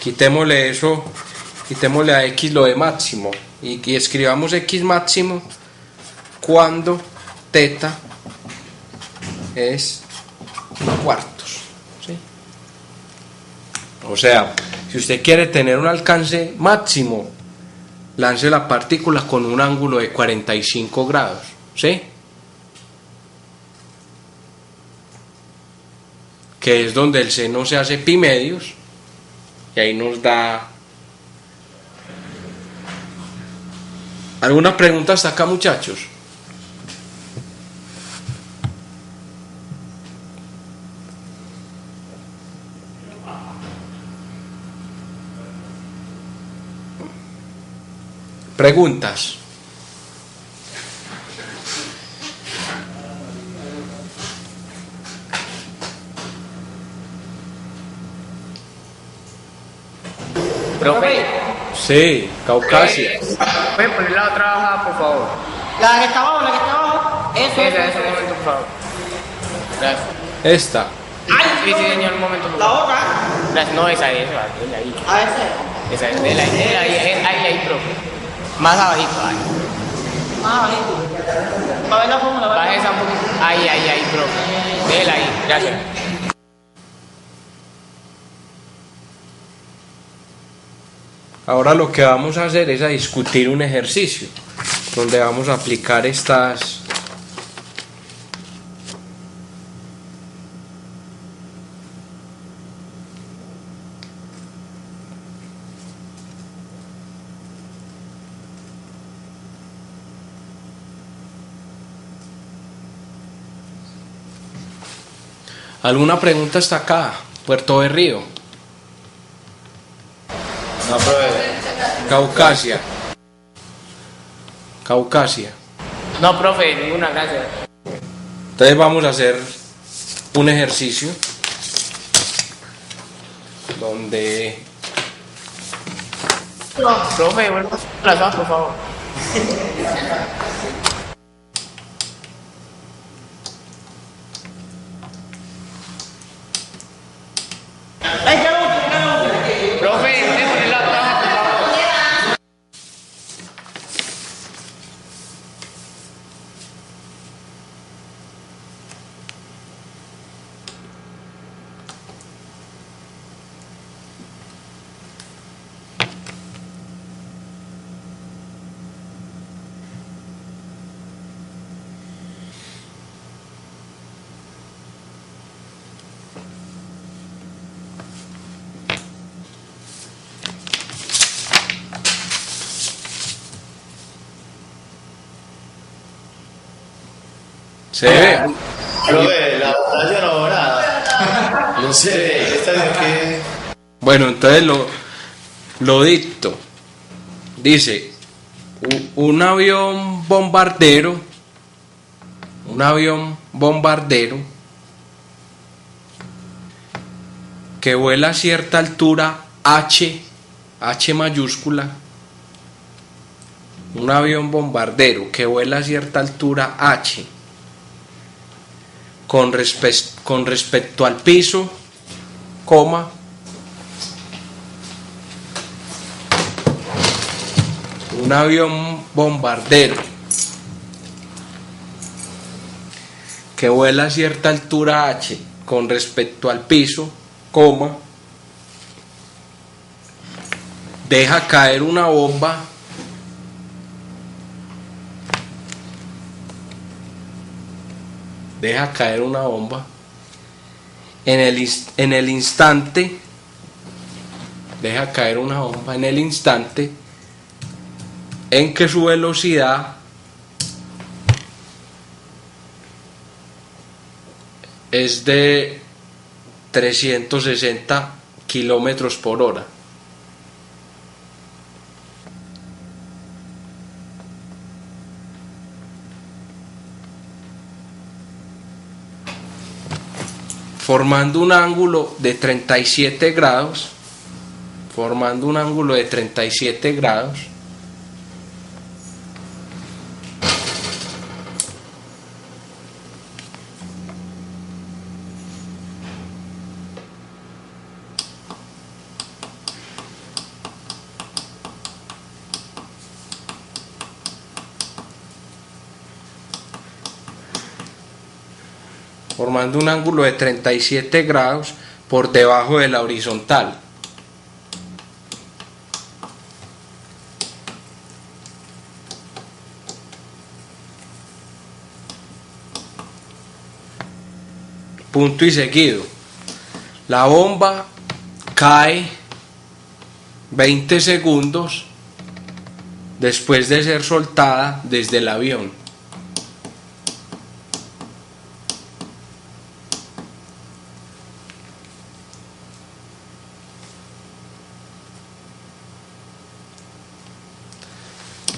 Quitémosle eso, quitémosle a X lo de máximo y escribamos X máximo cuando teta es cuartos, ¿sí? O sea, si usted quiere tener un alcance máximo, lance la partícula con un ángulo de 45 grados, ¿sí? Que es donde el seno se hace pi medios y ahí nos da. ¿Alguna pregunta hasta acá, muchachos? Preguntas. Profe, Sí, Caucasia. ¿puede ponerla a trabajar, por favor? La que está abajo, la que está abajo. Eso, Esa, un momento, por favor. Gracias. Esta. Sí, señor, un momento, por La favor. otra. Gracias. No, esa, dele ahí. A ese. Esa, dele ahí, profe. Más abajito, ahí. Más abajito. Para ver la fórmula. Baje esa un poquito. Ahí, profe. Dele ahí, gracias. Ahora lo que vamos a hacer es a discutir un ejercicio donde vamos a aplicar estas ¿Alguna pregunta hasta acá? Puerto Berrío, No, profe. Caucasia. Caucasia. No, profe, ninguna, gracias. Entonces vamos a hacer un ejercicio donde Profe, vuelvo a las hojas, por favor. Ay, ya lo Profe, ¿puede poner la otra hoja, por favor? se ve. Profe, la batalla no va nada. No sé. Esta de aquí. Bueno, entonces lo dicto. Dice, un avión bombardero que vuela a cierta altura H mayúscula, un avión bombardero que vuela a cierta altura H con respecto al piso, coma, un avión bombardero que vuela a cierta altura H con respecto al piso, coma, deja caer una bomba en el instante en que su velocidad es de 360 kilómetros por hora. Formando un ángulo de 37 grados, por debajo de la horizontal. Punto y seguido. La bomba cae 20 segundos después de ser soltada desde el avión.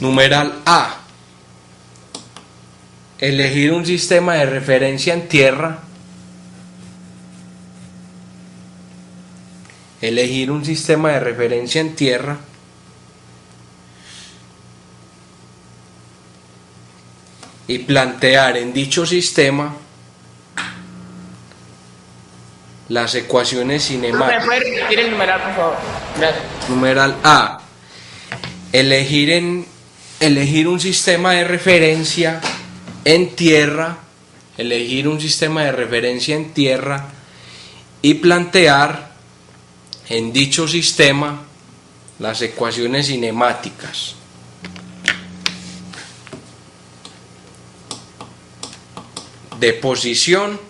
Numeral A. Elegir un sistema de referencia en tierra. Y plantear en dicho sistema las ecuaciones Profe, cinemáticas. ¿puede repetir el numeral, por favor? Gracias. Numeral A. Elegir un sistema de referencia en tierra. Y plantear en dicho sistema las ecuaciones cinemáticas. De posición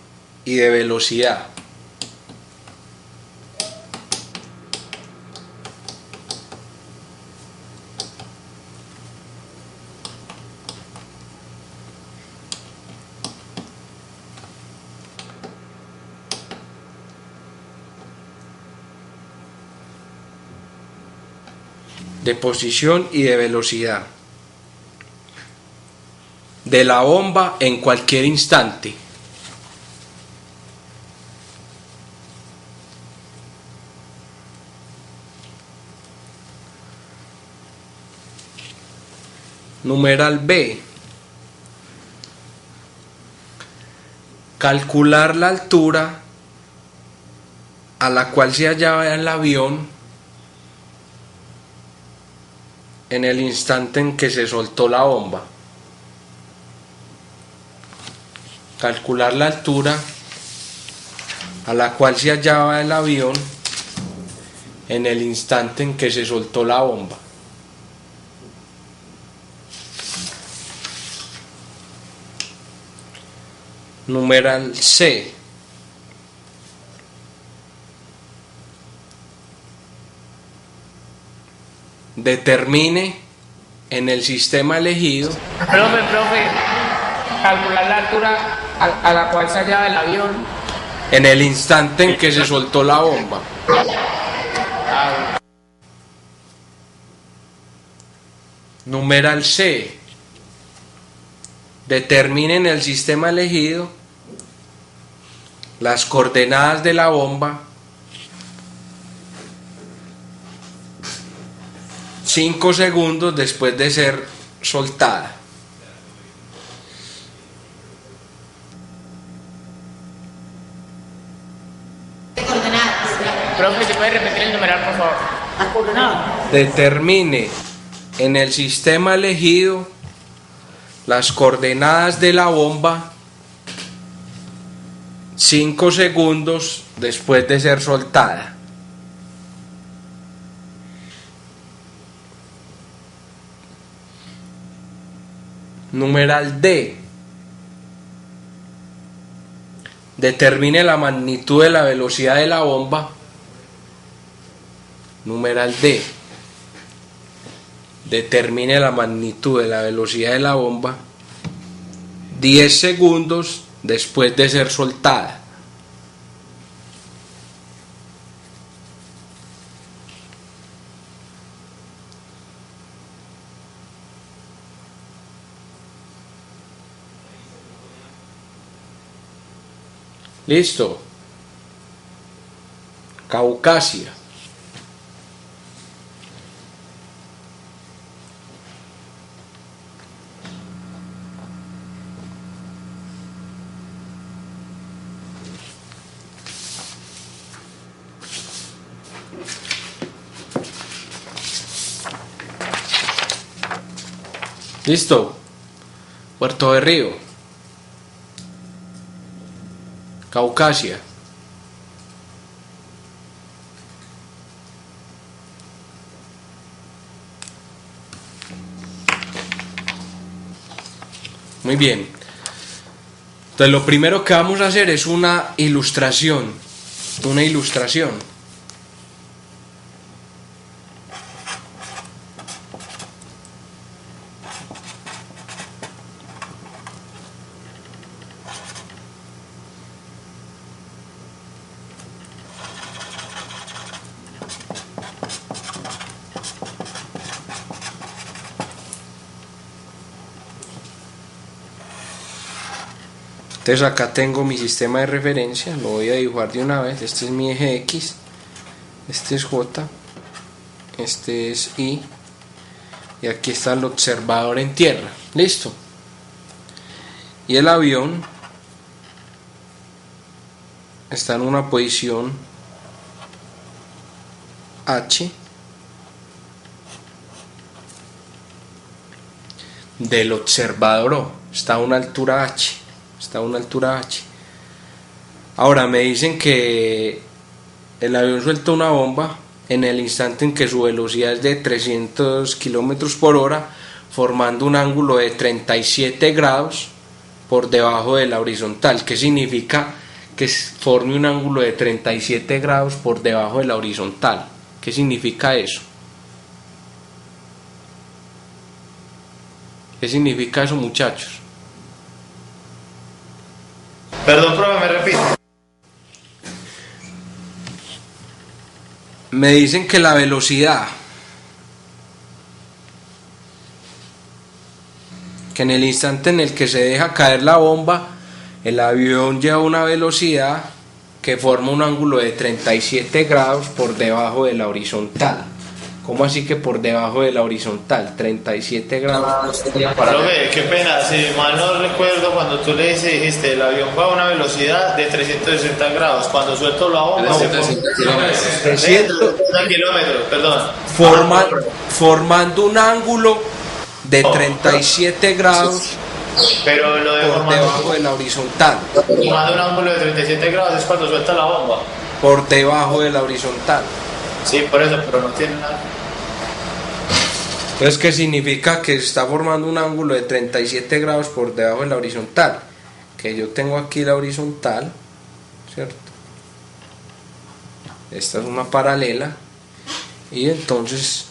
y de velocidad. de posición y de velocidad de la bomba en cualquier instante. Numeral B. Calcular la altura a la cual se hallaba el avión en el instante en que se soltó la bomba. Calcular la altura a la cual se hallaba el avión en el instante en que se soltó la bomba. Numeral C. Determine en el sistema elegido. Profe, calcular la altura a la cual se hallaba el avión. En el instante en que se soltó la bomba. Numeral C. Determine en el sistema elegido las coordenadas de la bomba 5 segundos después de ser soltada. Profe, ¿se puede repetir el numeral, por favor? Las coordenadas. Determine en el sistema elegido las coordenadas de la bomba 5 segundos después de ser soltada. Numeral D. Determine la magnitud de la velocidad de la bomba. Numeral D. Determine la magnitud de la velocidad de la bomba 10 segundos después de ser soltada. Listo. Caucasia. Listo. Puerto de Río. Caucasia. Muy bien. Entonces lo primero que vamos a hacer es una ilustración. Una ilustración. Entonces acá tengo mi sistema de referencia, lo voy a dibujar de una vez. Este es mi eje X, este es J, este es Y, y aquí está el observador en tierra. Listo. Y el avión está en una posición H del observador O, está a una altura H. Está a una altura H. Ahora me dicen que el avión suelta una bomba en el instante en que su velocidad es de 300 kilómetros por hora, formando un ángulo de 37 grados por debajo de la horizontal. ¿Qué significa que forme un ángulo de 37 grados por debajo de la horizontal? ¿Qué significa eso? ¿Qué significa eso, muchachos? Perdón, profe, me repite. Me dicen que la velocidad que en el instante en el que se deja caer la bomba, el avión lleva una velocidad que forma un ángulo de 37 grados por debajo de la horizontal. ¿Cómo así que por debajo de la horizontal? 37 grados. Profe, qué pena, si mal no recuerdo, cuando tú le dijiste el avión va a una velocidad de 360 grados, cuando suelto la bomba, 360 kilómetros, perdón. Formando un ángulo de 37 grados. Pero lo de por debajo de la horizontal. Formando un ángulo de 37 grados es cuando suelta la bomba. Por debajo de la horizontal. Sí, por eso, pero no tiene nada. Entonces, ¿qué significa que se está formando un ángulo de 37 grados por debajo de la horizontal? Que yo tengo aquí la horizontal, ¿cierto? Esta es una paralela. Y entonces,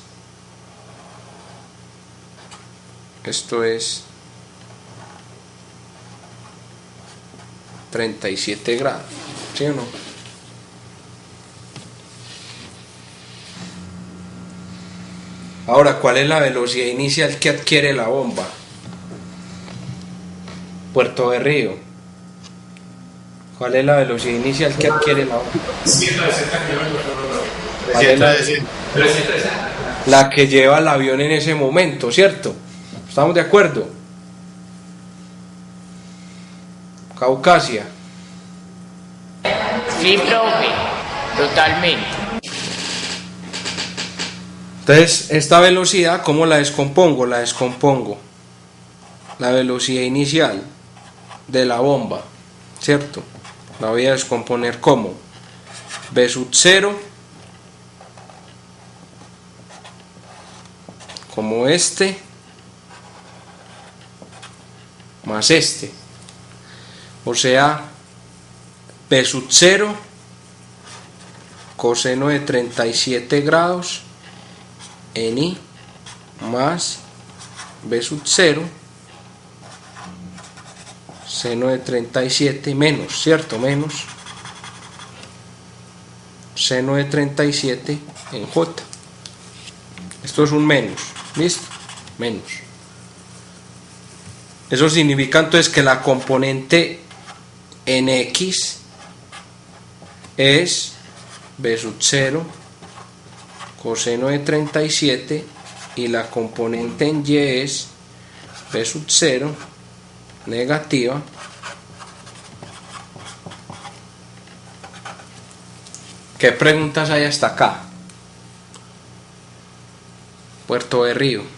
esto es 37 grados, ¿sí o no? Ahora, ¿cuál es la velocidad inicial que adquiere la bomba? Puerto Berrío. ¿Cuál es la velocidad inicial que adquiere la bomba? 160 kilómetros por hora. ¿Cuál es la que lleva el avión en ese momento, cierto? ¿Estamos de acuerdo? Caucasia. Sí, profe, totalmente. Entonces, esta velocidad, ¿cómo la descompongo? La descompongo. La velocidad inicial de la bomba, ¿cierto? La voy a descomponer como V sub 0, como este, más este. O sea, V sub 0, coseno de 37 grados, en I, más V sub 0, seno de 37, menos, ¿cierto? Menos seno de 37 en J. Esto es un menos, ¿listo? Menos. Eso significa entonces que la componente en X es V sub 0 coseno de 37 y la componente en Y es V sub 0 negativa ¿Qué preguntas hay hasta acá? Puerto Berrío.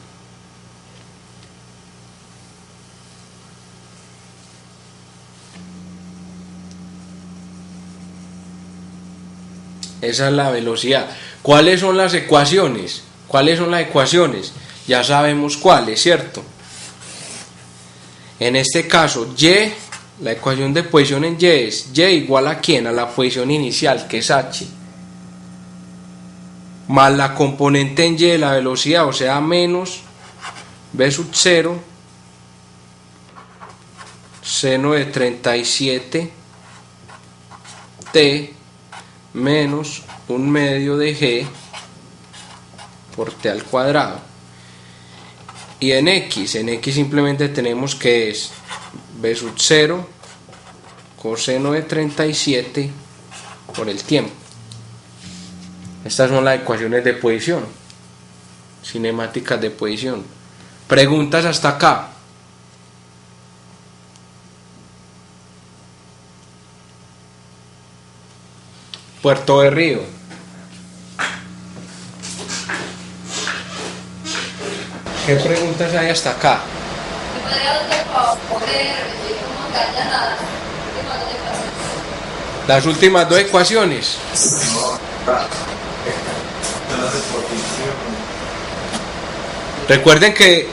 Esa es la velocidad. ¿Cuáles son las ecuaciones? ¿Cuáles son las ecuaciones? Ya sabemos cuáles, ¿cierto? En este caso, Y, la ecuación de posición en Y es Y igual a ¿quién? A la posición inicial, que es H, más la componente en Y de la velocidad, o sea, menos V sub 0, seno de 37 T, menos 1/2 de G por T al cuadrado. Y en X simplemente tenemos que es V sub 0 coseno de 37 por el tiempo. Estas son las ecuaciones de posición, cinemáticas de posición. Preguntas hasta acá. Puerto Berrío. ¿Qué preguntas hay hasta acá? Las últimas dos ecuaciones. Recuerden que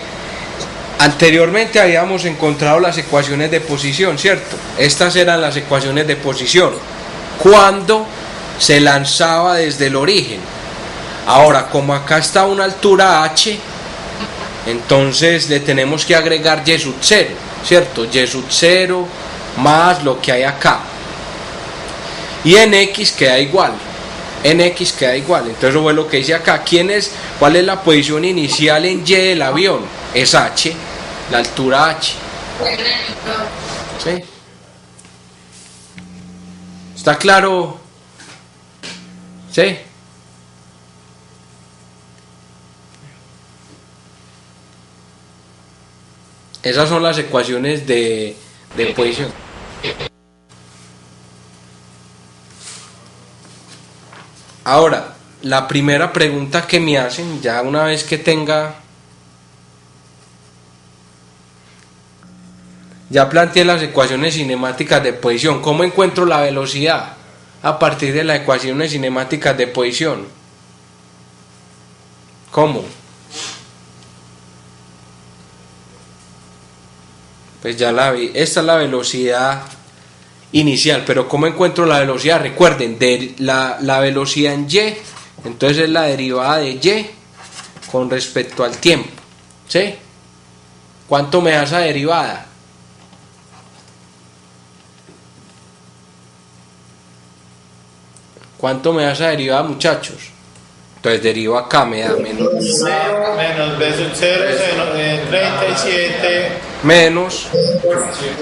anteriormente habíamos encontrado las ecuaciones de posición, ¿cierto? Estas eran las ecuaciones de posición cuando se lanzaba desde el origen. Ahora, como acá está a una altura h, entonces le tenemos que agregar y sub 0, ¿cierto? Y sub 0 más lo que hay acá. Y en x queda igual. En x queda igual. Entonces eso fue lo que hice acá. ¿Cuál es la posición inicial en y del avión? Es h. la altura h. ¿Sí? ¿Está claro? ¿Sí? Esas son las ecuaciones de posición. Ahora, la primera pregunta que me hacen, ya una vez que ya planteé las ecuaciones cinemáticas de posición, ¿cómo encuentro la velocidad a partir de las ecuaciones cinemáticas de posición? ¿Cómo? Pues ya la vi, esta es la velocidad inicial, pero ¿cómo encuentro la velocidad? Recuerden, la velocidad en y, entonces es la derivada de y con respecto al tiempo, ¿sí? ¿Cuánto me da esa derivada? ¿Cuánto me da esa derivada, muchachos? Entonces derivo acá, me da menos B sub 0 en 37 menos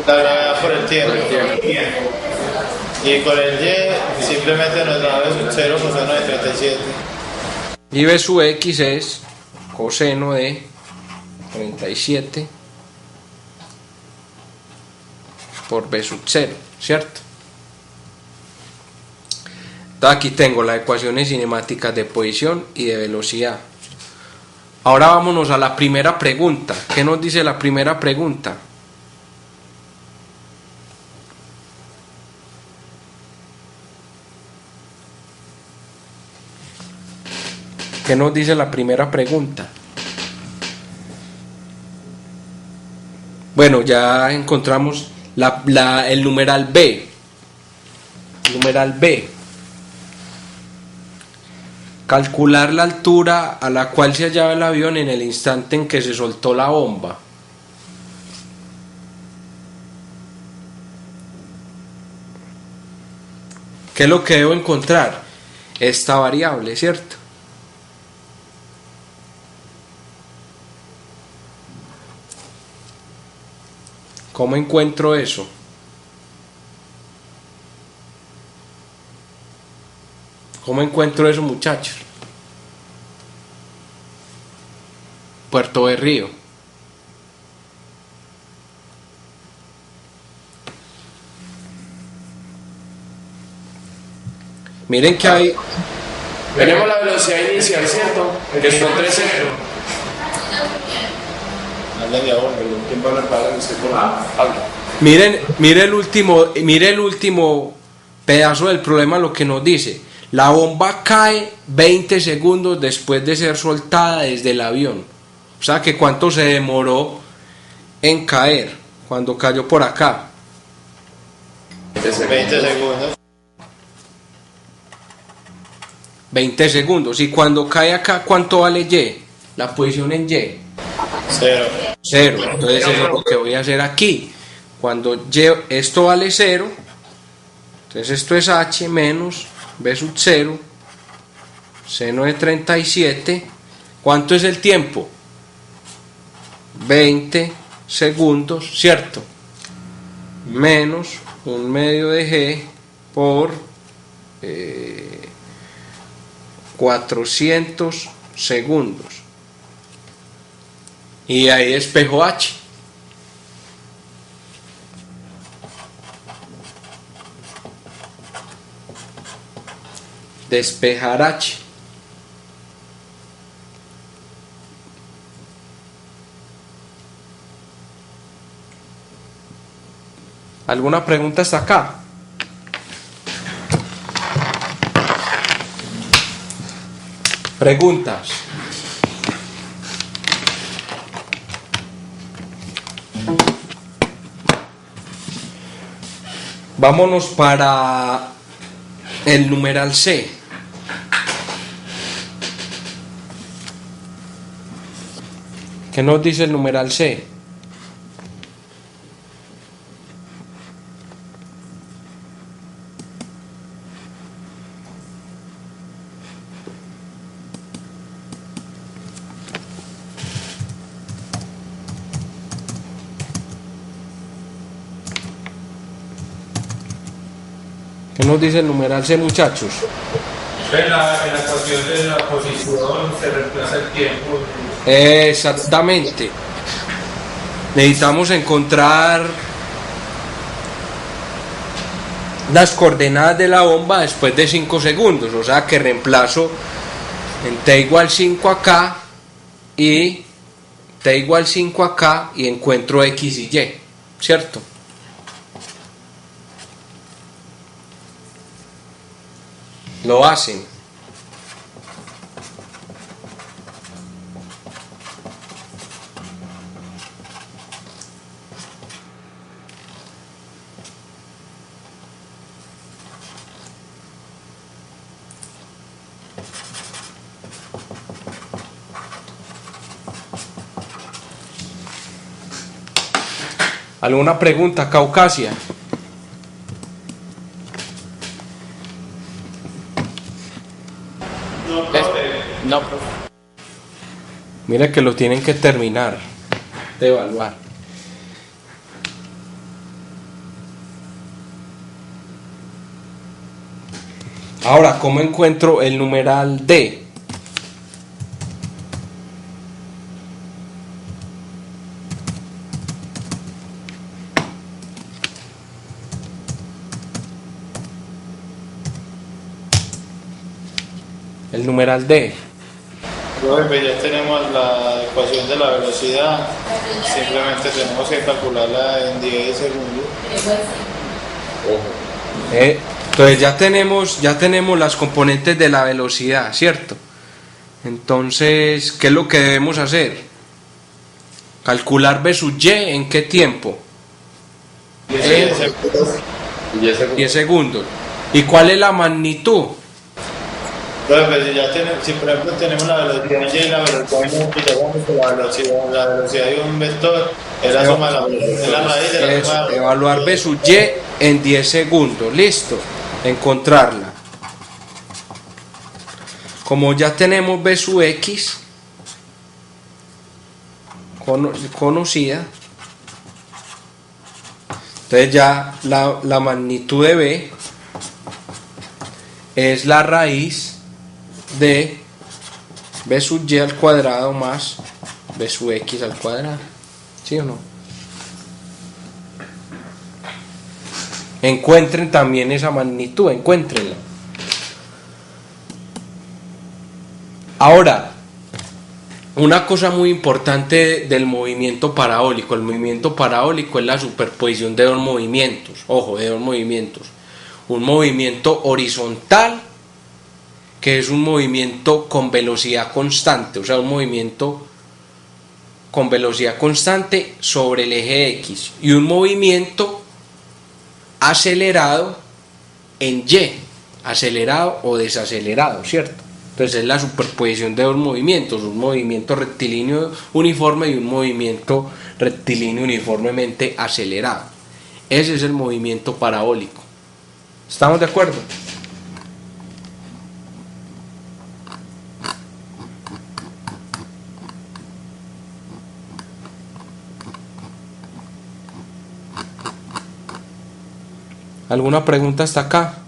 la gravedad por el tiempo. Y con el y simplemente nos da B sub 0 coseno de 37. y b sub x es coseno de 37 por b sub 0, ¿cierto? Entonces aquí tengo las ecuaciones cinemáticas de posición y de velocidad. Ahora vámonos a la primera pregunta. ¿Qué nos dice la primera pregunta? ¿Qué nos dice la primera pregunta? Bueno, ya encontramos el numeral B. Numeral B. Calcular la altura a la cual se hallaba el avión en el instante en que se soltó la bomba. ¿Qué es lo que debo encontrar? Esta variable, ¿cierto? ¿Cómo encuentro eso? ¿Cómo encuentro eso, muchachos? Puerto Berrío. Miren que hay... Tenemos la velocidad inicial, ¿cierto? Que son 3 ceros. ¿Quién va a hablar para usted? Habla. Mire el último pedazo del problema, lo que nos dice. La bomba cae 20 segundos después de ser soltada desde el avión. O sea que cuánto se demoró en caer cuando cayó por acá. 20 segundos. 20 segundos. Y cuando cae acá, ¿cuánto vale Y? La posición en Y. 0. 0. Entonces eso es lo que voy a hacer aquí. Cuando esto vale 0, entonces esto es h menos b sub 0 seno de 37. ¿Cuánto es el tiempo? 20 segundos, ¿cierto? Menos 1/2 de g por 400 segundos. Y ahí despejo h. Despejar h. ¿Alguna pregunta hasta acá? Preguntas. Vámonos para el numeral C. ¿Qué nos dice el numeral C? ¿Qué nos dice el numeral C, muchachos? En la ecuación de la posición se reemplaza el tiempo. Exactamente. Necesitamos encontrar las coordenadas de la bomba después de 5 segundos, o sea que reemplazo en t igual 5 acá y t igual 5 acá y encuentro x y y, ¿cierto? Lo hacen. ¿Alguna pregunta, Caucasia? No, profe. Mira que lo tienen que terminar de evaluar. Ahora, ¿cómo encuentro el numeral D? El numeral D. Pues ya tenemos la ecuación de la velocidad, simplemente tenemos que calcularla en 10 segundos. Entonces ya tenemos las componentes de la velocidad, ¿cierto? Entonces, ¿qué es lo que debemos hacer? Calcular V sub y en qué tiempo. 10 segundos. ¿Y cuál es la magnitud? Pero si por ejemplo tenemos la velocidad y la velocidad la velocidad de un vector es la suma de la velocidad, es la raíz de la suma de la evaluar V sub y en 10 segundos, listo, encontrarla. Como ya tenemos V sub x conocida, entonces ya la magnitud de V es la raíz de V sub y al cuadrado más V sub x al cuadrado, ¿sí o no? Encuentren también esa magnitud, encuéntrenla. Ahora, una cosa muy importante del movimiento parabólico. El movimiento parabólico es la superposición de dos movimientos, ojo, de dos movimientos. Un movimiento horizontal, que es un movimiento con velocidad constante, o sea, un movimiento con velocidad constante sobre el eje X, y un movimiento acelerado en Y, acelerado o desacelerado, ¿cierto? Entonces es la superposición de dos movimientos, un movimiento rectilíneo uniforme y un movimiento rectilíneo uniformemente acelerado. Ese es el movimiento parabólico. ¿Estamos de acuerdo? ¿Alguna pregunta hasta acá?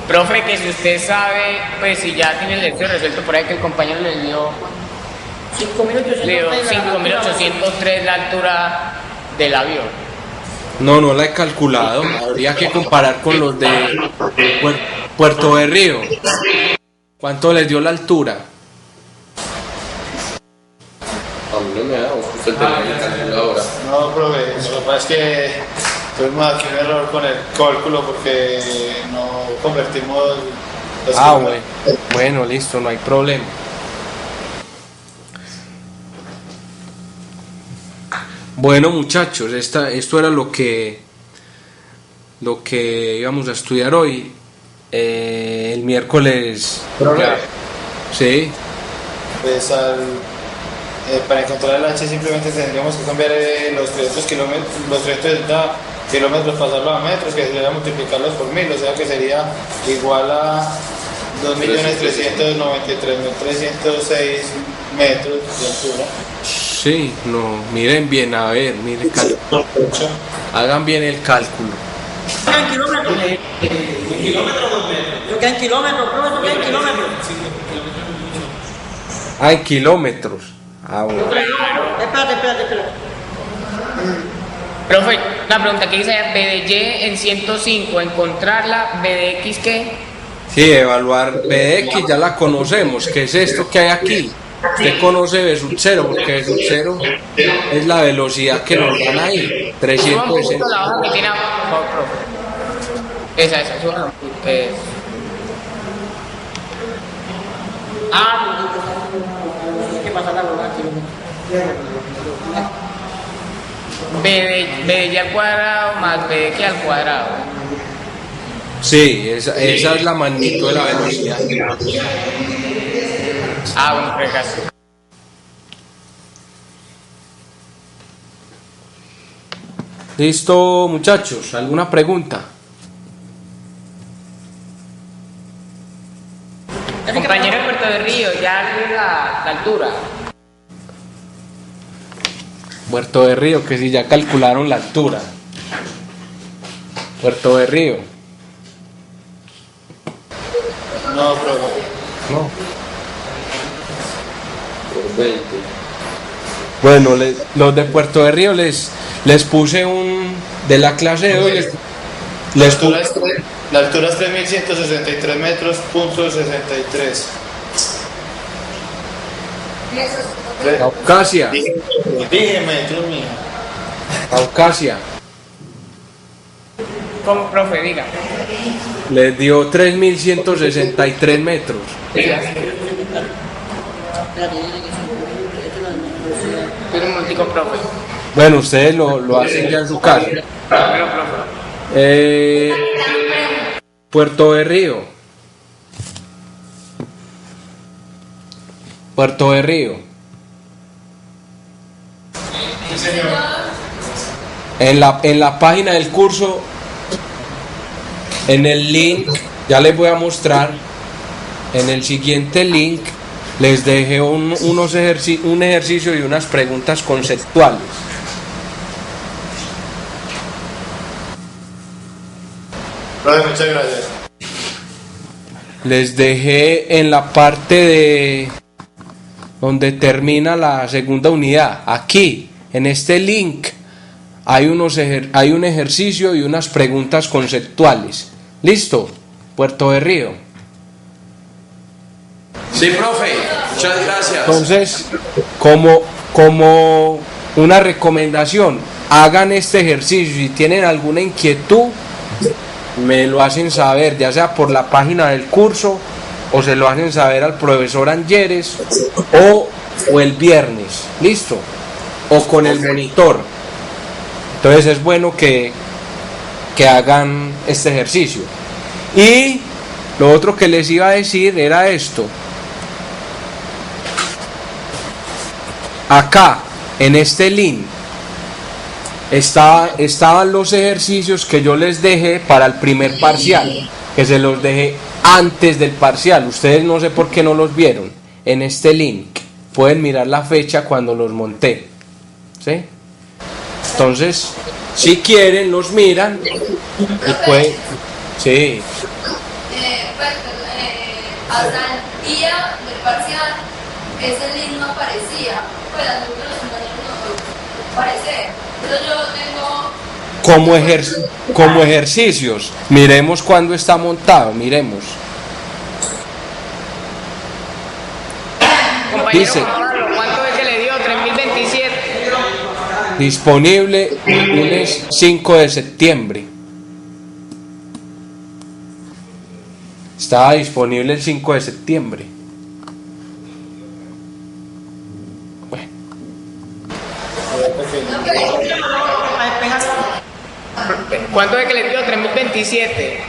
Profe, que si usted sabe, pues si ya tiene el ejercicio resuelto por ahí que el compañero le dio 5.803 la altura del avión. No la he calculado. Habría que comparar con los de Puerto Berrío. ¿Cuánto les dio la altura? A mí no me da, usted tiene que calcular ahora. No, profe, lo que pasa es que tuvimos aquí un error con el cálculo porque no convertimos los Bueno, listo, no hay problema. Bueno, muchachos, esto era lo que íbamos a estudiar hoy. El miércoles. Profe. Sí. Pues para encontrar el H simplemente tendríamos que cambiar los 360 kilómetros, pasarlo a metros, que sería multiplicarlos por 1000, o sea que sería igual a 2.393.306 metros de altura. Sí, no, miren bien, a ver, miren, hagan bien el cálculo. ¿En kilómetros? ¿En kilómetros? Yo queda en kilómetros, profe, yo queda en kilómetros. Ah, en kilómetros. Ah, bueno. Espérate. Profe, la pregunta que dice B de Y en 105, encontrarla, B de X, ¿qué? Sí, evaluar B de X ya la conocemos. ¿Qué es esto que hay aquí? Usted conoce B sub 0, porque B sub 0 es la velocidad que nos dan ahí. Suba un 360. poquito la hoja que tiene abajo, profe. Esa, suba un poquito. ¿Qué pasa la verdad aquí? B de Y al cuadrado más B de X al cuadrado. Sí, esa es la magnitud de la velocidad. Bueno, fregazo. Listo, muchachos, ¿alguna pregunta? Compañero de Puerto de Río, ya la altura. Puerto de Río, que si ya calcularon la altura. Puerto de Río. No, profe. No. Bueno, los de Puerto de Río les puse un de la clase de hoy. La altura es 3.163 metros, punto 63. Caucasia. Dije metros, mija. Caucasia. ¿Cómo, profe? Diga. Les dio 3.163 metros. Pero un momentico, profe. Bueno, ustedes lo hacen ya en su casa. Pero, profe. Puerto de Río. Puerto de Río. En la página del curso, en el link, ya les voy a mostrar, en el siguiente link, les dejé un ejercicio y unas preguntas conceptuales. Profe, muchas gracias. Les dejé en la parte de donde termina la segunda unidad. Aquí, en este link, hay un ejercicio y unas preguntas conceptuales. ¿Listo? Puerto de Río. Sí, profe, muchas gracias. Entonces, como una recomendación, hagan este ejercicio. Si tienen alguna inquietud, me lo hacen saber, ya sea por la página del curso o se lo hacen saber al profesor Angeres o el viernes, listo, o con el monitor. Entonces es bueno que hagan este ejercicio. Y lo otro que les iba a decir era esto. Acá, en este link, estaban los ejercicios que yo les dejé para el primer parcial, que se los dejé antes del parcial. Ustedes no sé por qué no los vieron. En este link pueden mirar la fecha cuando los monté, ¿sí? Entonces, si quieren, los miran y pueden, sí. Hasta el día del parcial, ese link no aparecía. Pues a nosotros los compañeros no aparece. Entonces yo tengo... Como ejercicios, miremos cuándo está montado, miremos. Compañero Dice, Juan Pablo, ¿cuánto es que le dio? 3027. disponible el lunes 5 de septiembre. Estaba disponible el 5 de septiembre. Bueno. ¿Cuánto es que le dio? 3027.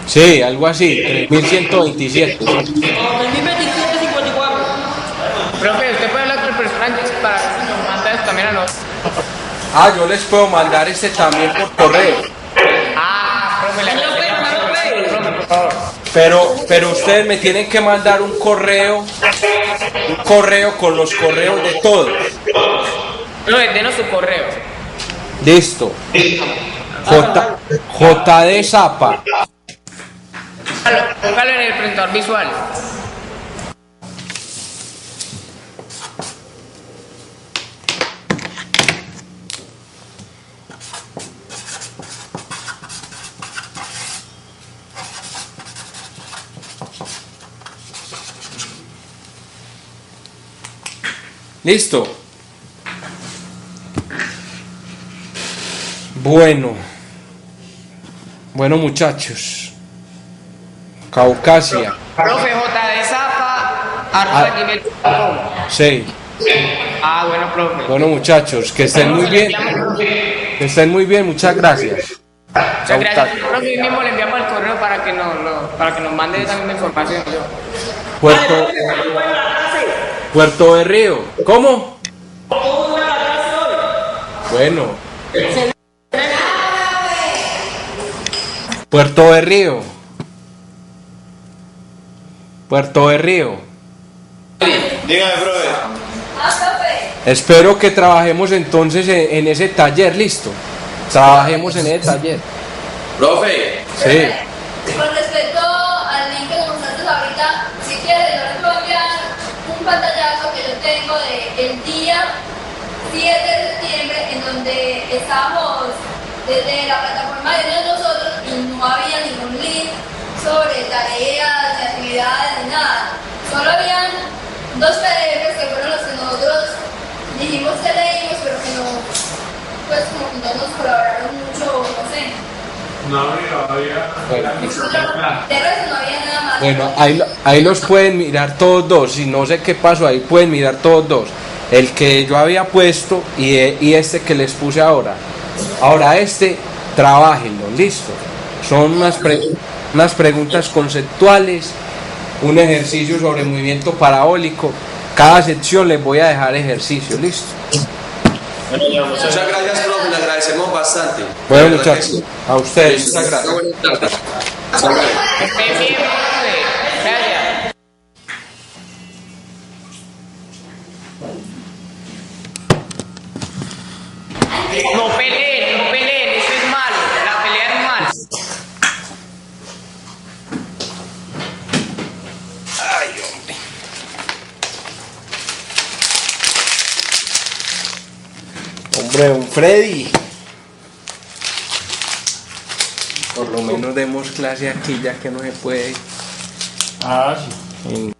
Sí, algo así, 3127. 2027, 54. Profe, usted puede hablar con el personal para que nos mande eso también a nosotros. Yo les puedo mandar este también por correo. Profe, le agradecería mucho, profe, por favor. Pero ustedes me tienen que mandar un correo con los correos de todos. No, denos su correo. Listo. JD Zapa. Póngalo en el printador visual. Listo. Bueno muchachos. Caucasia. Profe, jdezapa@gmail.com. Sí. Bueno, profe. Bueno muchachos, que estén muy bien. Que estén muy bien, muchas gracias. Muchas gracias. Profe, hoy mismo le enviamos el correo para que nos mande esa misma información. Puerto de Río. ¿Cómo? Bueno. Puerto de Río. Puerto de Río. Dígame, profe. profe. Espero que trabajemos entonces en ese taller, listo. Trabajemos en ese taller. Profe. Sí. Con respecto al link que nos mostraste ahorita, si quieres, yo les puedo enviar un pantallazo que yo tengo del día 7 de septiembre, en donde estábamos desde la plataforma de nosotros y no había ningún link sobre tareas, ni actividades, ni nada. Solo habían dos PDFs que fueron los que nosotros dijimos que leímos, pero que no, pues como que no nos colaboraron mucho, no sé. No había. De resto no había nada más. Bueno, ahí los pueden mirar todos dos. Y no sé qué pasó, ahí pueden mirar todos dos. El que yo había puesto y este que les puse ahora. Ahora trabájenlo, listo. Son unas preguntas conceptuales, un ejercicio sobre movimiento parabólico. Cada sección les voy a dejar ejercicio, listo. Muchas gracias, profe, le agradecemos bastante. Bueno muchachos, a ustedes, muchas gracias. Hasta luego. Estén bien, profe. Gracias. No peleen, eso es malo. La pelea es mala. Hombre, un Freddy. Por lo menos demos clase aquí ya que no se puede. Ah, sí.